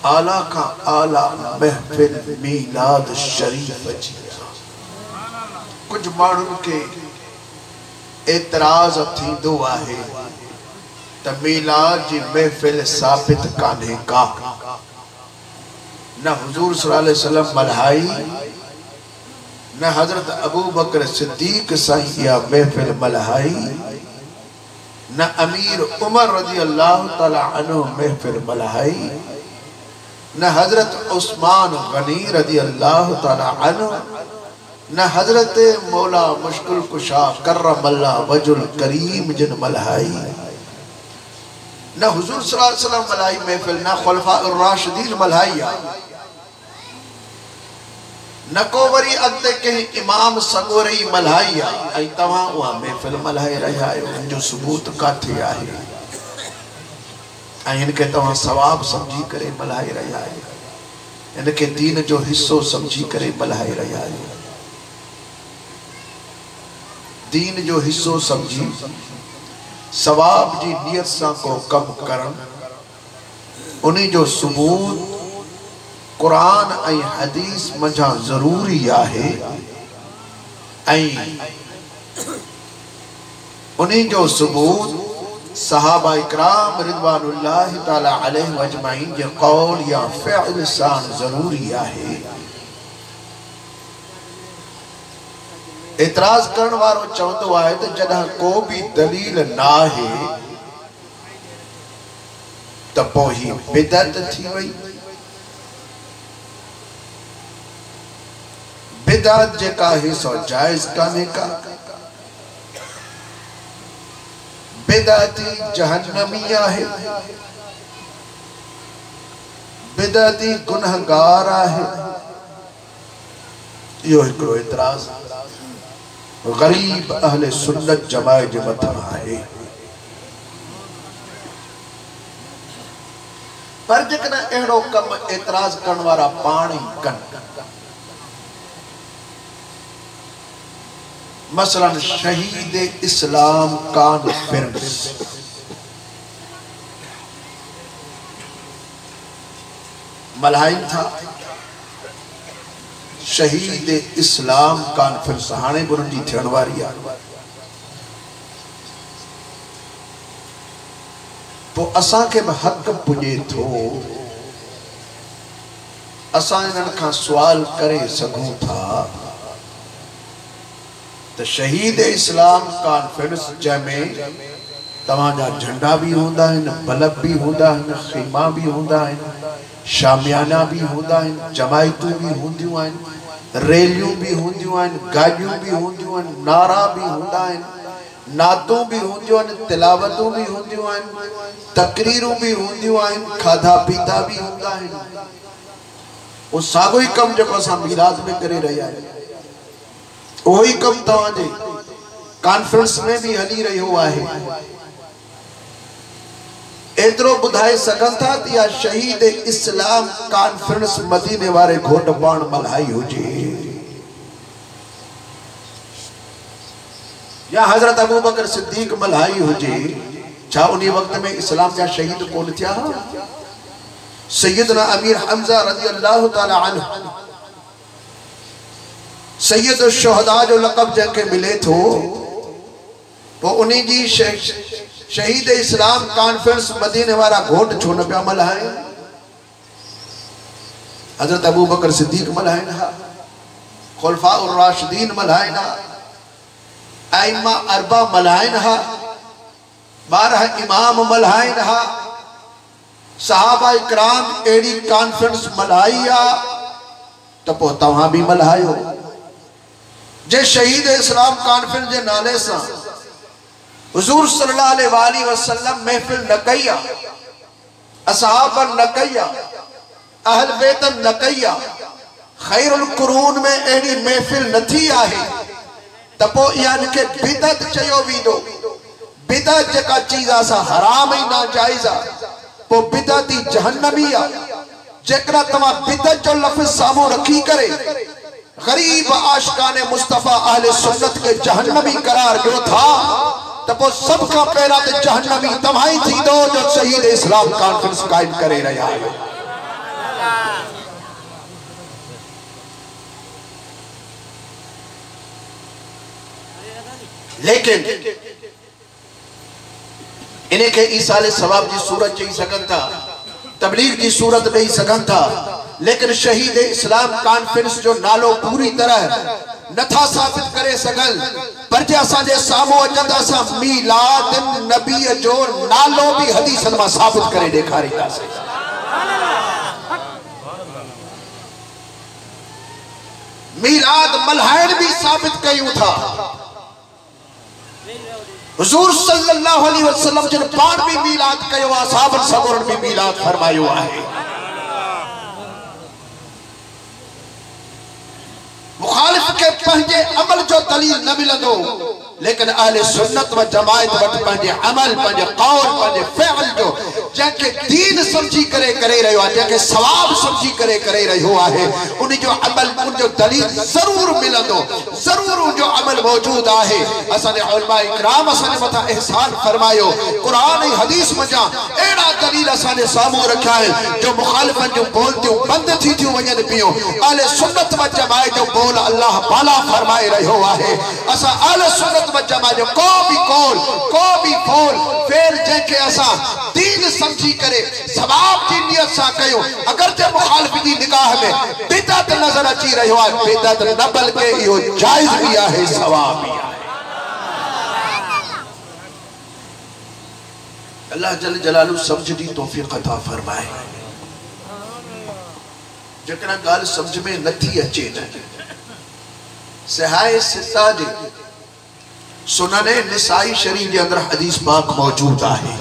आला का आला महफिल मीलाद शरीफ जी। कुछ माण्हुनि के एतराज थींदो आहे त मीलाद जी महफिल साबित कान्हे का। न हुजूर सल्लल्लाहु अलैहि वसल्लम मल्हाई, न हजरत अबू बकर सिद्दीक साईं या महफिल मल्हाई, न अमीर उमर रजी अल्लाह ताला अन्हु महफिल मल्हाई, न हजरत उस्मान गनी रजी अल्लाह ताला अन्हु, न हजरत मौला मुश्किल कुशा करमल्लाह वजुल करीम जिन मल्हाई, न हुजूर सल्लल्लाहु अलैहि वसल्लम मल्हाई महफिल, न खुलफाए राशिदीन मल्हाई, न को वरी अॻिते कंहिं इमाम सगोरई मल्हाई आहे। ऐं तव्हां उहा महफिल मल्हाए रहिया आहियो, हिनजो सबूत काथे आहे? ऐं हिनखे तव्हां सवाब समझी करे मल्हाए रहिया आहियो, हिनखे दीन जो हिस्सो समझी करे मल्हाए रहिया आहियो। दीन जो हिस्सो समझी सवाब जी नियत सां को कम करण, उन्हीं जो सबूत कुरान ऐं हदीस मझा जरूरी आहे। ऐं उन्हीं जो सबूत सहाबा इकराम रिदवानुल्लाह ताला अलैहि अजमाइन जे कौल या फ़िअल सां जरूरी आहे। एतराज करण वारो चवंदो आहे त जॾहिं को भी दलील ना आहे त पोइ ही बिदअत थी वई। बिदअत जेका है सो जायज कान्हे का। बिदअती जहन्नमी आहे, बिदअती गुनहगार आहे। इहो हिकिड़ो एतराज गरीब अहले सुन्नत जमात जे मथां आहे। पर जेकॾहिं अहिड़ो कम एतराज करण वारा पाण ई कनि, मसलन शहीद इस्लाम कॉन्फ्रेंस, मल्हाइन था शहीद इस्लाम कॉन्फ्रेंस, हाणे भी उन्हनि जी थियण वारी आहे। पोइ असांखे भी हक़ पुॼे थो, असां इन्हनि खां सुवाल करे सघूं था त शहीद इस्लाम कॉन्फ्रेंस जंहिंमें तव्हांजा झंडा भी हूंदा आहिनि, बल्ब भी हूंदा आहिनि, खीमा भी हूंदा आहिनि, शामियाना भी हूंदा आहिनि, जमायतूं भी हूंदियूं आहिनि, रैलियूं भी हूंदियूं आहिनि, गाॾियूं भी हूंदियूं आहिनि, नारा भी हूंदा आहिनि, नातूं भी हूंदियूं आहिनि, तिलावतूं भी हूंदियूं आहिनि, तकरीरूं भी हूंदियूं आहिनि, खाधा पीता भी हूंदा आहिनि। उहो साॻियो ई कमु जेको असां मीलाद में करे रहिया आहियूं, उहो ई कमु तव्हांजे कॉन्फ्रेंस में भी हली रहियो आहे। एतिरो ॿुधाए सघनि था त इहा शहीद इस्लाम कॉन्फ्रेंस मदीने वारे घोट पाण मल्हाई हुजे, या हजरत अबू बकर सिद्दीक मल्हाई हुजे। छा उन वक्त में इस्लाम जा शहीद कोन थिया? सैयदना अमीर हमजा रज़ी अल्लाह ताला अन्हु सैयद शुहदा जो लक़ब जंहिंखे मिले थो, पोइ उन्हीं जी शहीद इस्लाम कॉन्फ्रेंस मदीने वारा घोट छो न पिया मल्हाइनि? हजरत अबू बकर सिद्दीक मल्हाइनि हा, खुलफाए राशिदीन मल्हाइनि हा, आइम्मा अरबा मल्हाइनि हा, 12 इमाम मल्हाइनि हा, सहाबा इकराम अहिड़ी कॉन्फ्रेंस मल्हाई आहे त पोइ तव्हां भी मल्हायो। जे शहीद इस्लाम कॉन्फ्रेंस जे नाले सां हुजूर सल्लल्लाहु अलैहि वसल्लम महफिल न कई आहे, असहाब न कई आहे, अहल बैत न कई आहे, खैरुल कुरून में अहिड़ी महफिल न थी आहे, त पोइ इहा इनखे बिदअत चयो वेंदो। बिदअत जेका चीज़ असां हराम ई नाजाइज़ आहे, पोइ बिदअती जहन्नमी आहे। जेकॾहिं तव्हां बिदअत जो लफ़्ज़ साम्हूं रखी करे गरीब आशिकाने मुस्तफ़ा अहले सुन्नत के जहन्नमी करार ॾियो था, त तो पोइ सब का पहिरां ते जहन्नमी तव्हां ई थींदो जो शहीद इस्लाम कॉन्फ्रेंस कायम करे रहिया आहियो। लेकिन इनके ईसाले सवाब की सूरत चई सघन था, तबलीग की सूरत ॾेई सघन था, लेकिन शहीद इस्लाम कॉन्फ्रेंस जो नालो पूरी तरह नथा साबित करे सघन। पर जे असांजे साम्हूं अचंदा असां मीलाद नबी जो नालो भी हदीसन मां साबित करे ॾेखारींदासीं। मीलाद मल्हाइण भी साबित कयूं था। हुजूर सल्लल्लाहु अलैहि वसल्लम जिन पाण भी मीलाद कयो आहे, साहबन सगोरन भी मीलाद फरमायो आहे। मुखालिफ के पंहिंजे अमल जो दलील न मिलंदो, लेकिन अहले सुन्नत व जमायत वट पंहिंजे अमल, पंहिंजे कौल, पंहिंजे फ़इल जो जंहिंखे दीन समझी करे करे रहियो आहे, जंहिंखे सवाब समझी करे करे रहियो आहे, उन जो अमल, उन जो दलील ज़रूर मिलंदो, ज़रूर उन जो अमल मौजूद आहे। असांजे उलमा इकराम असांजे मथां एहसान फरमायो, क़ुरान ऐं हदीस मञा अहिड़ा दलील असांजे साम्हूं रखिया आहिनि जो मुखालिफ़नि जूं बोलतियूं बंदि थी थियूं वञनि पियूं। अहले सुन्नत व जमायत जो बोल अल्लाह बाला फरमाए रहियो आहे। असां अहले सुन्नत व जमायत जो को भी कौल, को भी बोल फेर जंहिंखे असां दीन समझी करे सवाब जी नियत सां कयूं, अगर जे मुखालिफ जी निगाह में बिदअत नजर अची रहियो आहे, बिदअत न बल्कि इहो जायज़ भी आहे, सवाब भी आहे। अल्लाह जल जलालु समझ दी तौफीक अता फरमाए। जेकॾहिं ॻाल्हि समझ में नथी अचे न, सहाय सिता जे सुनने निसाई शरीफ के अंदर हदीस पाक मौजूद है।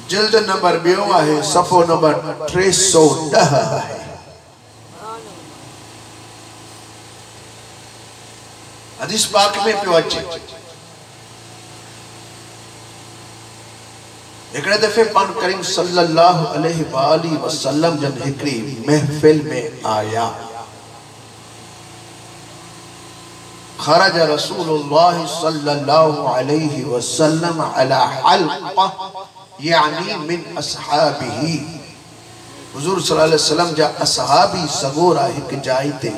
जिल्द नंबर 2 है, सफ़ो नंबर 310 है। हदीस पाक में पियो अचे, हिकिड़े दफ़े पान करीम सल्लल्लाहु अलैहि वसल्लम जन हिकड़ी महफिल में आया। खरज रसूलुल्लाह सल्लल्लाहु अलैहि वसल्लम अला हल्क़ा यानी मिन अस्हाबिही। हुजूर सल्लल्लाहु अलैहि वसल्लम जा असहाबी सगोरा एक जाइ ते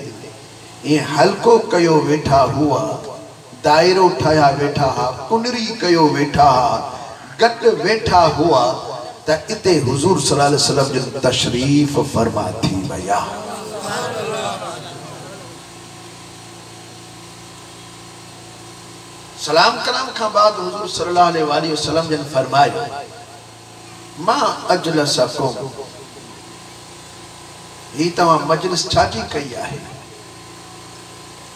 ये हल्को कयो वेठा हुआ, दायरो ठाया वेठा हा, कुनरी कयो वेठा हा, गट वेठा हुआ त इते हुजूर सल्लल्लाहु अलैहि वसल्लम जो तशरीफ फरमा थी वया। सलाम कलाम का बाद हुजूर सल्लल्लाहु अलैहि वसल्लम जन फरमायो, मा अजलसकुम, ही तव्हां मजलिस छाजी कई आहे,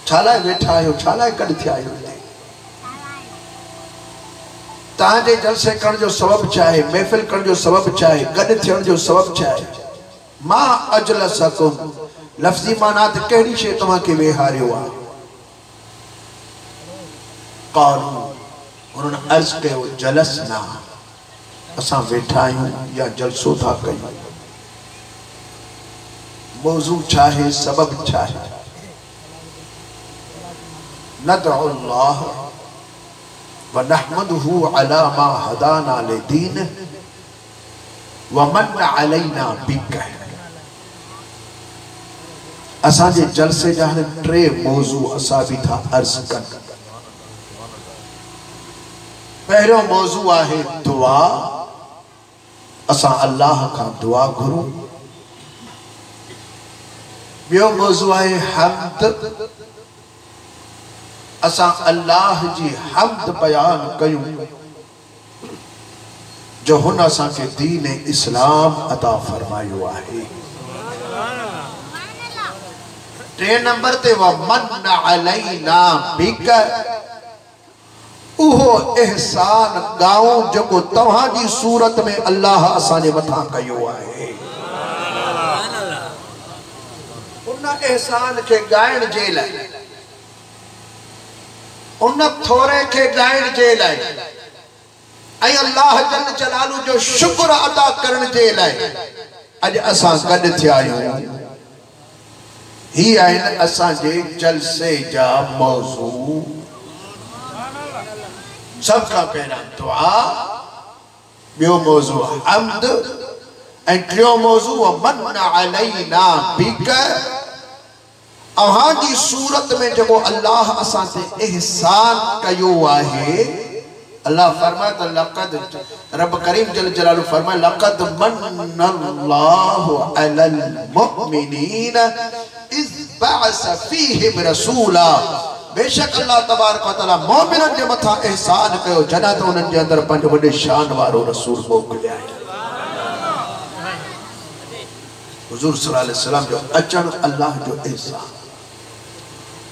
छालाए वेठा आहियो, छालाए गॾु थिया आहियो, तव्हांजे जलसे करण जो सबब छा आहे, महफ़िल करण जो सबब छा आहे, गॾु थियण जो सबब छा आहे। मा अजलसकुम लफ्ज़ी माना त कहिड़ी शइ तव्हांखे वेहारियो आहे। क़ालू, उन्होंने अर्ज़ कयो, जलसना, असां वेठा आहियूं या जलसो था कयूं। मौज़ू छा आहे, सबब छा आहे। नदउल्लाह व नहमदुहु अला मा हदाना लिदीन व मन अलैना बिक। असांजे जलसे जा टे मौज़ू असां भी था अर्ज़ कनि। पहलो मौजू आहे दुआ, असां अल्लाह का दुआ घुरूं। बियो मौजू आहे हम्द, असां अल्लाह जी हम्द बयान कयूं जो हुन असांखे दीन इस्लाम अता फरमायो आहे। 3 नंबर ते व मन अलैना बिक, उहो एहसान गाओ जो तव्हां जी सूरत में अल्लाह असांजे मथां कयो आहे। उन एहसान के गाइण जे लाइ, उन थोरे के गाइण जे लाइ ऐं अल्लाह जल जलालू जो शुक्र अदा करण जे लाइ अॼु असां गॾु थिया आहियूं। ही आइन असांजे जलसे जा मौजू। सब का पहला दुआ, बियो मौजू हम्द, ऐं टियों मौजू मन अलैना बिक। अहां जी सूरत में जो अल्लाह असां ते एहसान कयो आहे। अल्लाह फरमाए तो लक़द, रब करीम जल जलालहू फरमाए लक़द मन्नल्लाहु अलल मुमिनीन इज़ बअस फीहिम रसूला। बेशक अल्लाह तबारक व तआला मोमिनन जे मथा एहसान कयो जॾहिं त उन्हनि जे अंदर पंहिंजो वॾे शान वारो रसूल मोकिलिया। हुजूर सल्लल्लाहु अलैहि वसल्लम जो अचण अल्लाह जो एहसान।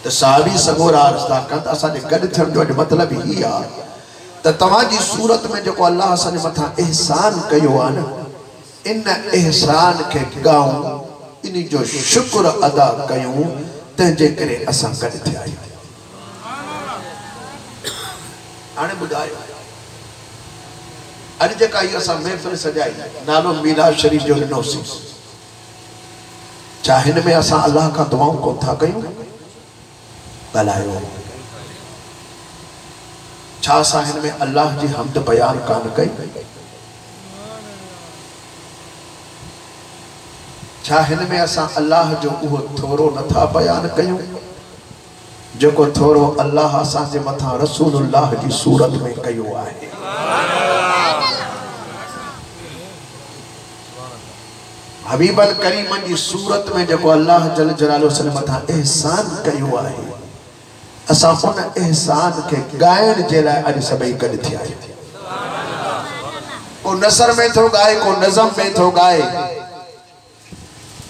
त साहबी सगोरा अर्ज़ था कनि त असांजे गॾु थियण जो मतिलबु ही आहे त तव्हांजी सूरत में जो अल्लाह असांजे मथां एहसान कयो आहे न, इन एहसान खे ॻाऊं, इन जो शुक्र अदा कयूं, तंहिंजे करे असां गॾु थिया आहियूं। हाणे ॿुधायो, अॼु जेका हीअ असां महफ़िल सजाई नालो मीलाद शरीफ़ जो ॾिनोसीं, छा हिन में असां अल्लाह खां दुआऊं कोन था कयूं? ॻाल्हायो, छा असां हिन में अल्लाह जी हम्द बयान कान कई? छा हिन में असां अल्लाह जो उहो थोरो नथा बयान कयूं जेको थोरो अल्लाह असांजे मथां रसूलुल्लाह जी सूरत में कयो आहे? हबीबल करीमन जी सूरत में जो अल्लाह जल जलालहू असांजे मथां एहसान कयो आहे, असां उन एहसान के गायण जे लाइ अॼु सभई गॾु थिया आहियूं। को नसर में थो गाए, को नज़म में थो गाए,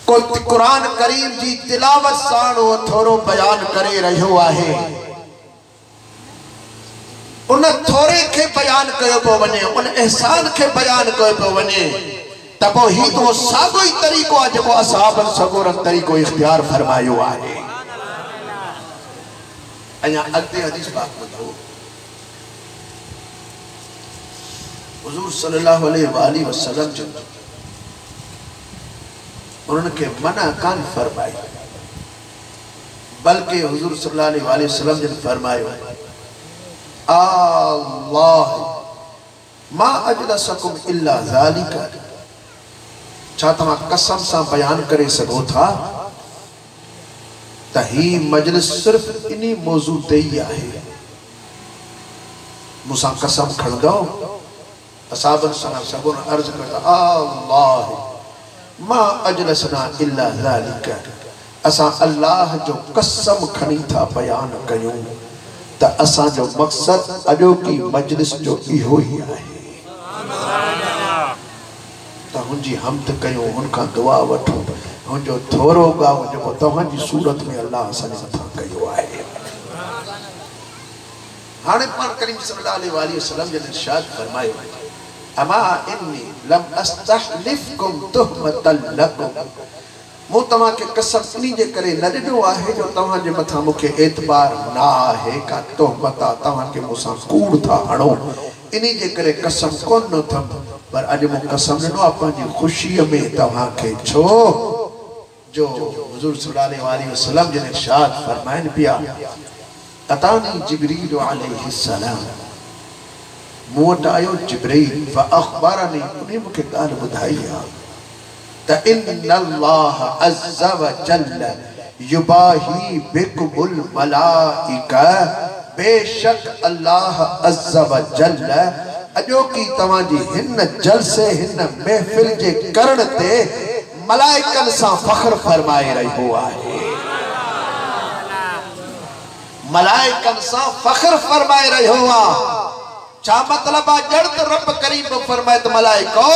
को कुरान करीम जी तिलावत सां उहो थोरो बयान करे रहियो आहे। उन थोरे खे बयान कयो पियो वञे, उन एहसान खे बयान कयो पियो वञे, त पोइ ही तो साॻियो ई तरीक़ो आहे जेको असहाबनि सगोरनि तरीक़ो इख्तियार फरमायो आहे। अञा अॻिते हदीस पाक ॿुधो, हुज़ूर सल्लल्लाहु अलैहि वसल्लम जो उन्हनि खे मना कान फरमाई, बल्कि हुज़ूर सल्लल्लाहु अलैहि वसल्लम जन फरमायो अल्लाह मा अजलसकुम इल्ला ज़ालिका। छा तव्हां कसम सां बयान करे सघो था त ही मजलिस सिर्फ इन्ही मौजू ते ही आहे? मूंसां कसम खणंदो? असाबन सगोन अर्ज करता अल्लाह मा अजलसना इल्ला ज़ालिका। असां अल्लाह जो कसम खणी था बयान कयूं त असां जो मकसद अॼोकी मजलिस जो इहो ही आहे त हुनजी हम्द कयूं, हुनखां दुआ वठूं, हुनजो थोरो ॻाऊं जेको तव्हांजी सूरत में अल्लाह असांजे मथां कयो आहे। हाणे पाण करीम सल्लल्लाहु अलैहि वसल्लम जन इरशाद फरमायो अमा इन्नी लम अस्तहलिफकुम तुहमतल लकुम। मूं तव्हांखे कसम इन्ही जे करे न ॾिनो आहे जो तव्हांजे मथां मूंखे एतबार न आहे, का तोहमत आहे, तव्हांखे मूंसां कूड़ था हणो, इन्ही जे करे कसम कोन थम। पर अॼु मूं कसम ॾिनो आहे पंहिंजी ख़ुशीअ में तव्हांखे, छो जो हुज़ूर सल्लल्लाहु अलैहि वसल्लम जन इरशाद फरमाइनि पिया अतानी जिब्रील अलैहि सलाम। मूं वटि आयो जिब्रील फ़अख़बरनी, उन्हें मूंखे ॻाल्हि ॿुधाई आहे त इन्नल्लाह अज़्ज़ व जल्ल युबाही बिकुमुल मलाइका। बेशक अल्लाह अज़्ज़ व जल्ल अॼोकी तव्हांजी हिन जलसे हिन महफ़िल जे करण ते मलाइकनि सां फ़ख्र फरमाए रहियो आहे। मलाइकनि सां फ़ख्र फरमाए रहियो आहे। छा मतलब आहे? जड़ त रब करीम फरमाए त मलाइको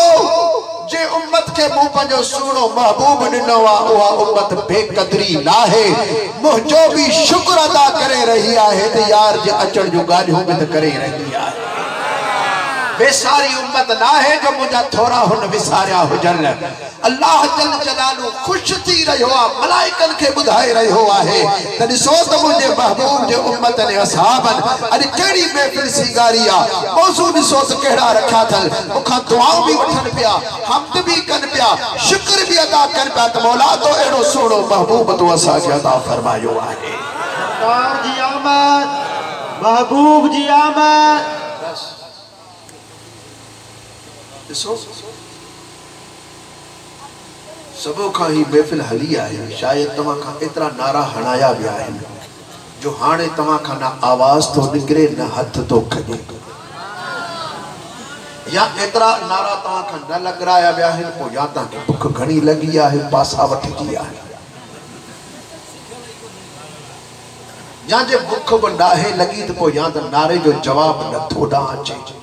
जे उम्मत के मुंह पंहिंजो सुहिणो महबूब ॾिनो आहे उहा उम्मत बेक़दरी नाहे, मुंहिंजो बि शुक्र अदा करे रही आहे त यार जे अचण जूं ॻाल्हियूं बि त करे रही आहे। बेसारी उम्मत नाहे जो मुंहिंजा थोरा हुन विसारिया हुजनि। अल्लाह जल जलालू खुश थी रहियो आ मलाइकन के बुधाए रहियो आहे त ॾिसो त मुंहिंजे महबूब जे उम्मत ने असहाबन अॼु कहिड़ी महफ़िल सिंगारी आ मौज़ू ॾिसो त कहिड़ा रखिया अथल मूंखां दुआऊं बि वठनि पिया हम्द बि कनि पिया शुक्र बि अदा कनि पिया त मौला तो अहिड़ो सुहिणो महबूब तूं असांखे अदा फरमायो आहे सरकार जी आमद महबूब जी आमद ॾिसो सबो खां ही महफ़िल हली आहे शायद तव्हां खां एतिरा नारा हणाया विया आहिनि जो हाणे तव्हां खां न आवाज़ तो निकिरे न हथ तो खॼे या एतिरा नारा तव्हां खां न लॻराया विया आहिनि पोइ या तव्हांखे बुख घणी लॻी आहे पासा वठिजी आहे या जे बुख बि नाहे लॻी त पोइ या त नारे जो जवाब नथो ॾांहुं अचे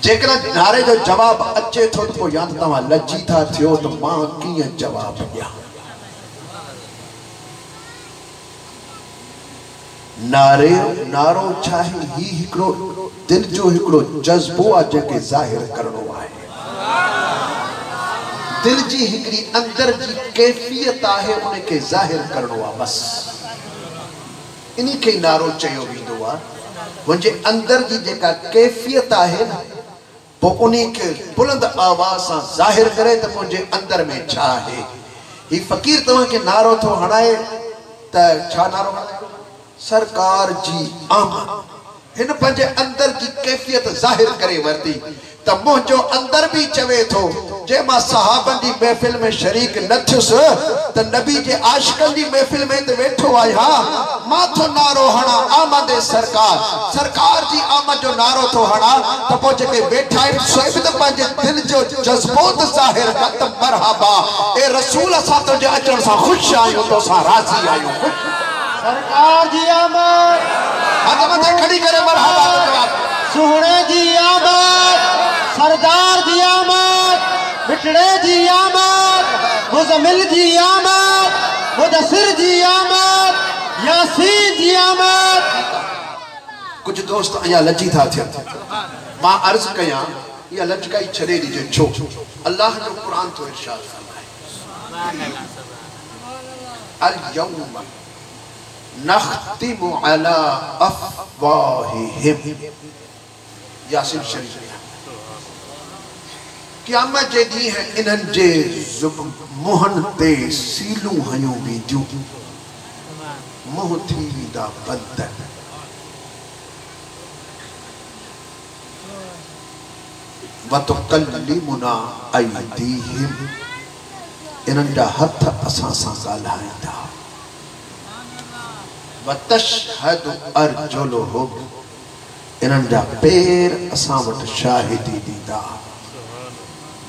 जेकर नारे जो जवाब अचे थो तो या तो तव्हां लज्जी था थियो तो मां कीअं जवाब ॾियां नारो चाहे ही हिकिड़ो दिल जो हिकिड़ो जज्बो आहे जेके ज़ाहिर करणो आहे दिल जी हिकिड़ी अंदर जी कैफियत आहे उनखे ज़ाहिर करणो आहे बस इन खे नारो चयो वेंदो आहे मुंहिंजे अंदर जी जेका कैफियत आहे न वो उन्हीं के बुलंद आवाज से जाहिर करे तो मुझे अंदर में छा है ही फकीर तवा के नारो थो हणाए त छा नारो सरकार जी आमद हिन पंजे अंदर की कैफियत जाहिर करे वरती त मुझो अंदर भी चवे थो जे मां सहाबन की महफिल में शरीक न थियुस त नबी के आशिकन की महफिल में त वेठो आया मां थो नारो हणा आमद सरकार सरकार जी आमद जो नारो थो हणा त पो जेके वेठा आहिनि सोए त पंहिंजे दिल जो जज्बोत ज़ाहिर कर त मरहबा ए रसूल असां तुंहिंजे अचण सां ख़ुशि आहियूं तो सां राज़ी आहियूं सरकार जी आमद हथ मथे खड़ी करे मरहबा जो जवाब सुहणे जी आमद सरदार जी आमद बिटड़े जी आमद मुज़म्मिल जी आमद मुदस्सिर जी आमद यासीन जी आमद कुछ दोस्त अया लज्जी था थियनि मां अर्ज कयां या लजकाई छड़े दीजिए छो अल्लाह जो कुरान तो इरशाद फरमाए अल यौम नख्तिमु अला अफ़वाहिहिम यासीन शरीफ क़यामत जे ॾींहुं है इन्हनि जे मुंहनि ते सीलूं हयूं वेंदियूं मुंह थी वेंदा बंद वतुकल्लिमुना अयदीहिम इन्हनि जा हथ असां सां ॻाल्हाईंदा वतशहदु अर्जुलुहुम इन्हनि जा पेर असां वटि शाहिदी ॾींदा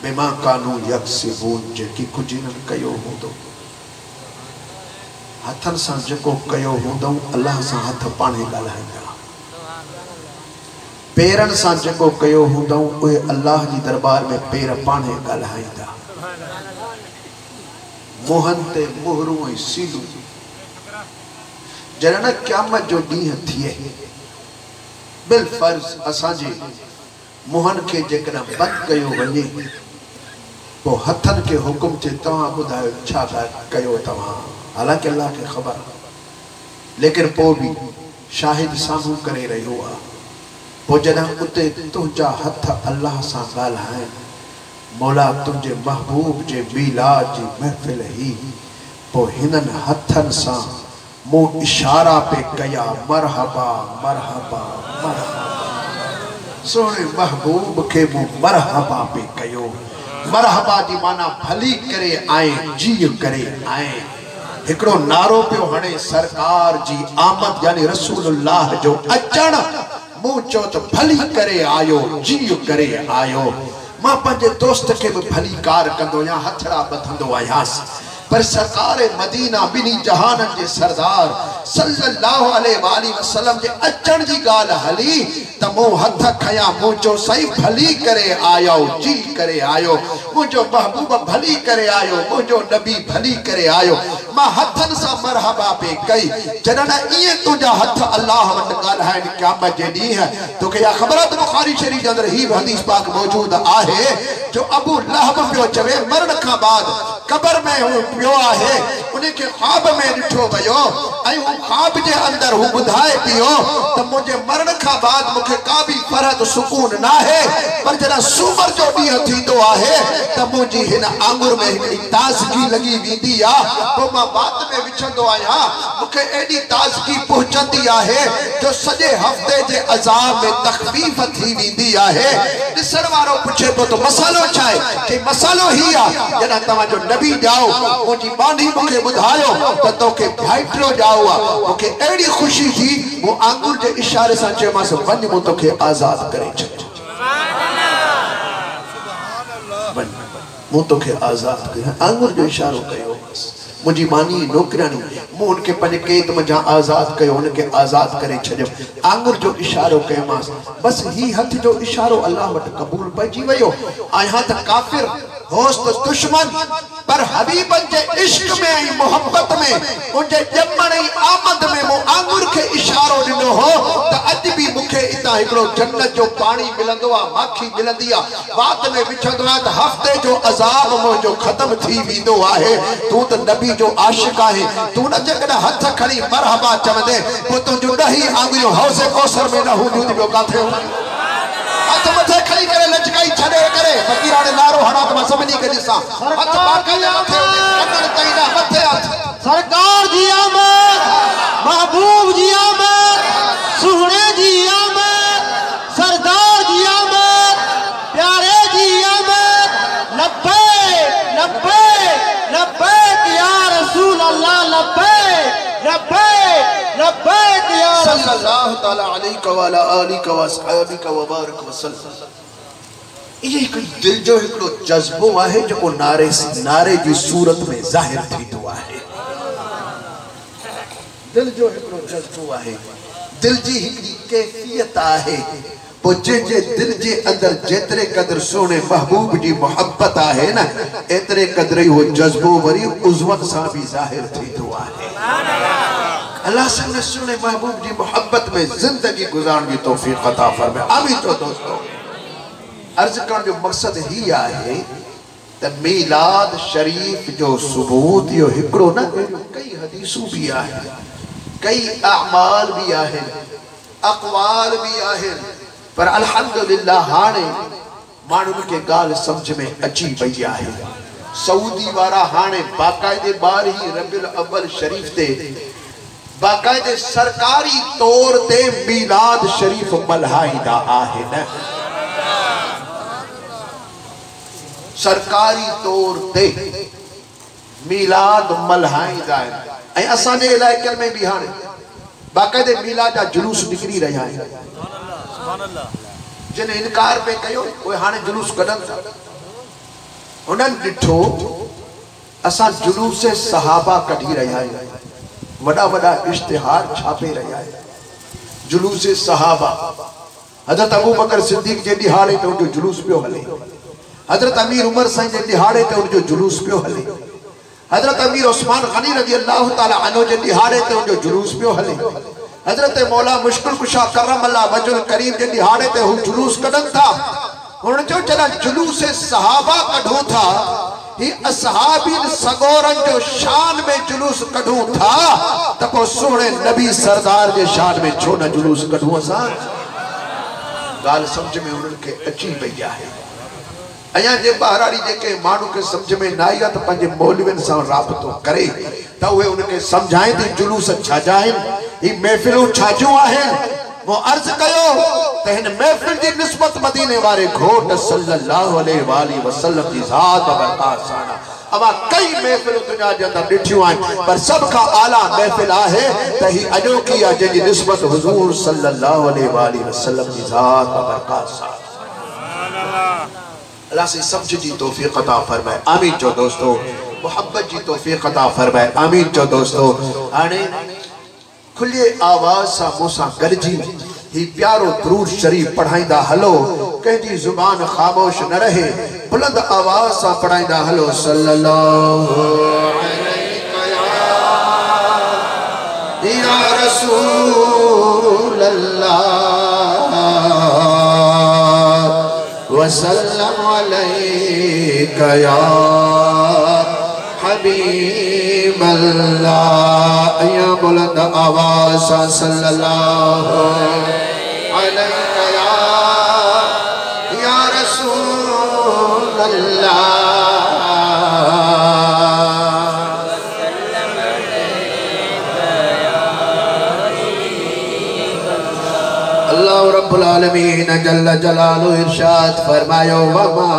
बिमा कानू यक्सिबून जेकी कुछ इन्हनि कयो हूंदो हथनि सां जेको कयो हूंदो अल्लाह सां हथ पाणे ॻाल्हाईंदा पेरनि सां जेको कयो हूंदो उहे अल्लाह जी दरबार में पेर पाणे ॻाल्हाईंदा मुंहनि ते मुहरूं ऐं सीलूं जॾहिं न क़यामत जो ॾींहुं थिए बिल फर्ज़ असांजे मुंहनि खे जेकॾहिं बंदि कयो वञे पोइ हथनि खे हुकुम थे तव्हां ॿुधायो छा कयो तव्हां हालांकि अल्लाह खे ख़बर लेकिन पोइ बि शाहिद साम्हूं करे रहियो आहे पोइ जॾहिं उते तुंहिंजा हथ अल्लाह सां ॻाल्हाइनि मौला तुंहिंजे महबूब जे मीलाद जी महफ़िल ही पोइ हिननि हथनि सां मूं इशारा पे कया मरहबा मरहबा मरहबा सोने महबूब के मूं मरहबा पे कयो मरहबा जी माना भली करे आए जी करे आए हिकड़ो नारो पियो हणे सरकार जी आमद यानी रसूलुल्लाह जो अचण मूं चो तो भली करे आयो जी करे आयो मां पंहिंजे दोस्त के भी भली कार कंदो या हथड़ा बधंदो आयास पर सरकार मदीना बिनी जहान के सरदार सल्लल्लाहु अलैहि वसल्लम के अचण जी गाल हली त मो हथ खया मुझो सही भली करे आयो जी करे आयो मुझो महबूब भली करे आयो मुझो नबी भली करे आयो मां हथन सा मरहबा पे कई जन ये तुझा हथ अल्लाह वट गाल है क़यामत जे दी है तो के खबर है बुखारी शरीफ के अंदर ही हदीस पाक मौजूद आहे जो अबू लहब पियो चवे मरण का बाद कब्र में हूं पियो आहे उन्हें के ख्वाब में दिठो भयो आई हूं ख्वाब जे अंदर हूं बुधाए पियो त मुझे मरण का बाद मुखे का भी फरद सुकून ना है पर जरा सूमर जो डी थींदो आहे त मुजी हिन आंगुर में एक ताजगी लगी वींदी आ तो मां बात में विचंदो आया मुखे एडी ताजगी पहुंचंदी आहे जो सजे हफ्ते जे अजाब में तखफीफ थी वींदी आहे दिसण वारो पूछे तो मसालो छाए के मसालो ही आ जना तवा जो नबी जाओ मुजी बांधी मुखे बुधायो त तोके भाइटरो जाओ आ मुखे एडी खुशी थी वो आंगुर जे इशारे सा चेमास वन मु तोके आजाद करे छ वन मु तोके आजाद करे आंगुर जो इशारो कयो मुझी मानी नौकरानी मु उनके पंज कैद मजा आजाद कयो उनके आजाद करे छजो आंगुर जो इशारो कयो मास बस ही हथ जो इशारो अल्लाह वट कबूल पजी वयो आया त काफिर होस तो दुश्मन पर हबीबन जे इश्क में मोहब्बत में उनके जमण आमद में मो आंगुर के इशारो दिनो हो त अज भी मुखे इता एकड़ो जन्नत जो पानी मिलंदो आ माखी मिलंदी आ बात में विछंदो आ त हफ्ते जो अजाब मो जो खत्म थी वींदो आहे तू त नबी जो आशिक आहे तू न जगह हथ खड़ी मरहबा चवंदे पो तुझो दही आंगुरियो हौसे कौसर में न हुंदी बियो काथे हथ मथे खड़ी करे लचकाई छड़े करे फकीरा ने नारो हड़ा त समझी के दिसा हथ बाकी मथे कटण तईना मथे हथ सरकार जी आमद महबूब जी आमद सुहणे जी आमद सरदार जी आमद प्यारे जी आमद लब्बैक लब्बैक लब्बैक या रसूल अल्लाह लब्बैक लब्बैक लब्बैक या सल्लल्लाहु तआला अलैहि व अला आलिहि व अस्हाबिहि व बारक वसल्लम ये कोई दिल जो एकड़ो जज्बो आहे जो नारे की सूरत में जाहिर थींदो आहे दिल जो एकड़ो जज्बो आहे दिल जी हिकड़ी कैफियत आहे पो जे दिल जे अंदर जेतरे कदर सोने महबूब जी मोहब्बत आहे ना एतरे कदर ही वो जज्बो वरी उज़वत सा भी जाहिर थींदो आहे अल्लाह से सोने महबूब जी मोहब्बत में जिंदगी गुजारने की तौफीक अता फरमाए आमीन। तो दोस्तों अर्ज करण जो मकसद ही आहे त मीलाद शरीफ जो सबूत यो हिकड़ो न कई हदीसूं भी आहे कई अमाल भी आहे अक़वाल भी आहे पर अल्हम्दुलिल्लाह हाने मानुन के गाल समझ में अची वई आहे सऊदी वारा हाने बाकायदे बार ही रबिउल अव्वल शरीफ ते बाकायदे सरकारी तौर ते मीलाद शरीफ मल्हाईंदा आहे न सरकारी तौर ते मीलाद मल्हाईंदा आहिनि ऐं असांजे इलाइक़नि में भी हाणे बाकायदे मीलाद जा जुलूस निकिरी रहिया आहिनि जिन इनकार पे कयो उहे हाणे जुलूस कढनि था उन्हनि ॾिठो असां जुलूस सहाबा कढी रहिया आहियूं वॾा वॾा इश्तिहार छापे रहिया आहियूं जुलूस सहाबा हज़रत अबू बकर सिद्दीक़ जे ॾिहाड़े ते उनजो जुलूस पियो हले हजरत अमीर उमर साईं जे दिहाड़े ते उनजो जुलूस पियो हले हजरत अमीर उस्मान गनी रज़ी अल्लाह ताला अन्हु जे दिहाड़े ते उनजो जुलूस पियो हले हजरत मौला मुश्किल कुशा करम अल्लाह वजुल करीम जे दिहाड़े ते हु जुलूस कढन था हुन जो जरा जुलूस सहाबा कढूं था ही असहाबीन सगोरन जो शान में जुलूस कढूं था त पो सोहणे नबी सरदार जे शान में छो न जुलूस कढूं असां गाल समझ में उनन के अची वई आहे अया जे बहराड़ी जेके मानू के समझ में ना आई त पंजे मौलविन सा राबतो करे त वे उनके समझाए थी जुलूस छा जाहिन ही महफिलूं छाजू आहिन वो अर्ज कयो त हिन महफिल जी निस्बत मदीने वारे घोट सल्लल्लाहु अलैहि वसल्लम की जात बरकत साना अमा कई महफिलूं दुनिया जे अंदर ॾिठियूं आहिनि पर सब का आला महफिल आहे त ही अजोकी आहे जंहिंजी निस्बत हुजूर सल्लल्लाहु अलैहि वसल्लम की जात बरकत साना अल्लाह से समझ जी तौफीक अता फरमाए आमीन। जो दोस्तों मोहब्बत जी तौफीक अता फरमाए। आमीन चो दोस्तों। आने खुले आवाज सा मूसा गरजी ही प्यारो दुरूद शरीफ पढ़ाइंदा हलो, कंहिंजी जुबान खामोश न रहे, बुलंद आवाज सा पढ़ाइंदा हलो। सल्लल्लाहु अलैहि या रसूल अल्लाह वसल्लम अलैका या हबीब अल्लाह। या बुलंद आवाज सा सल्लल्लाहु अलैका या रसूल अल्लाह। अल्लाह रब्बुल आलमीन जल्ल जलालुहु इरशाद फरमायो वमा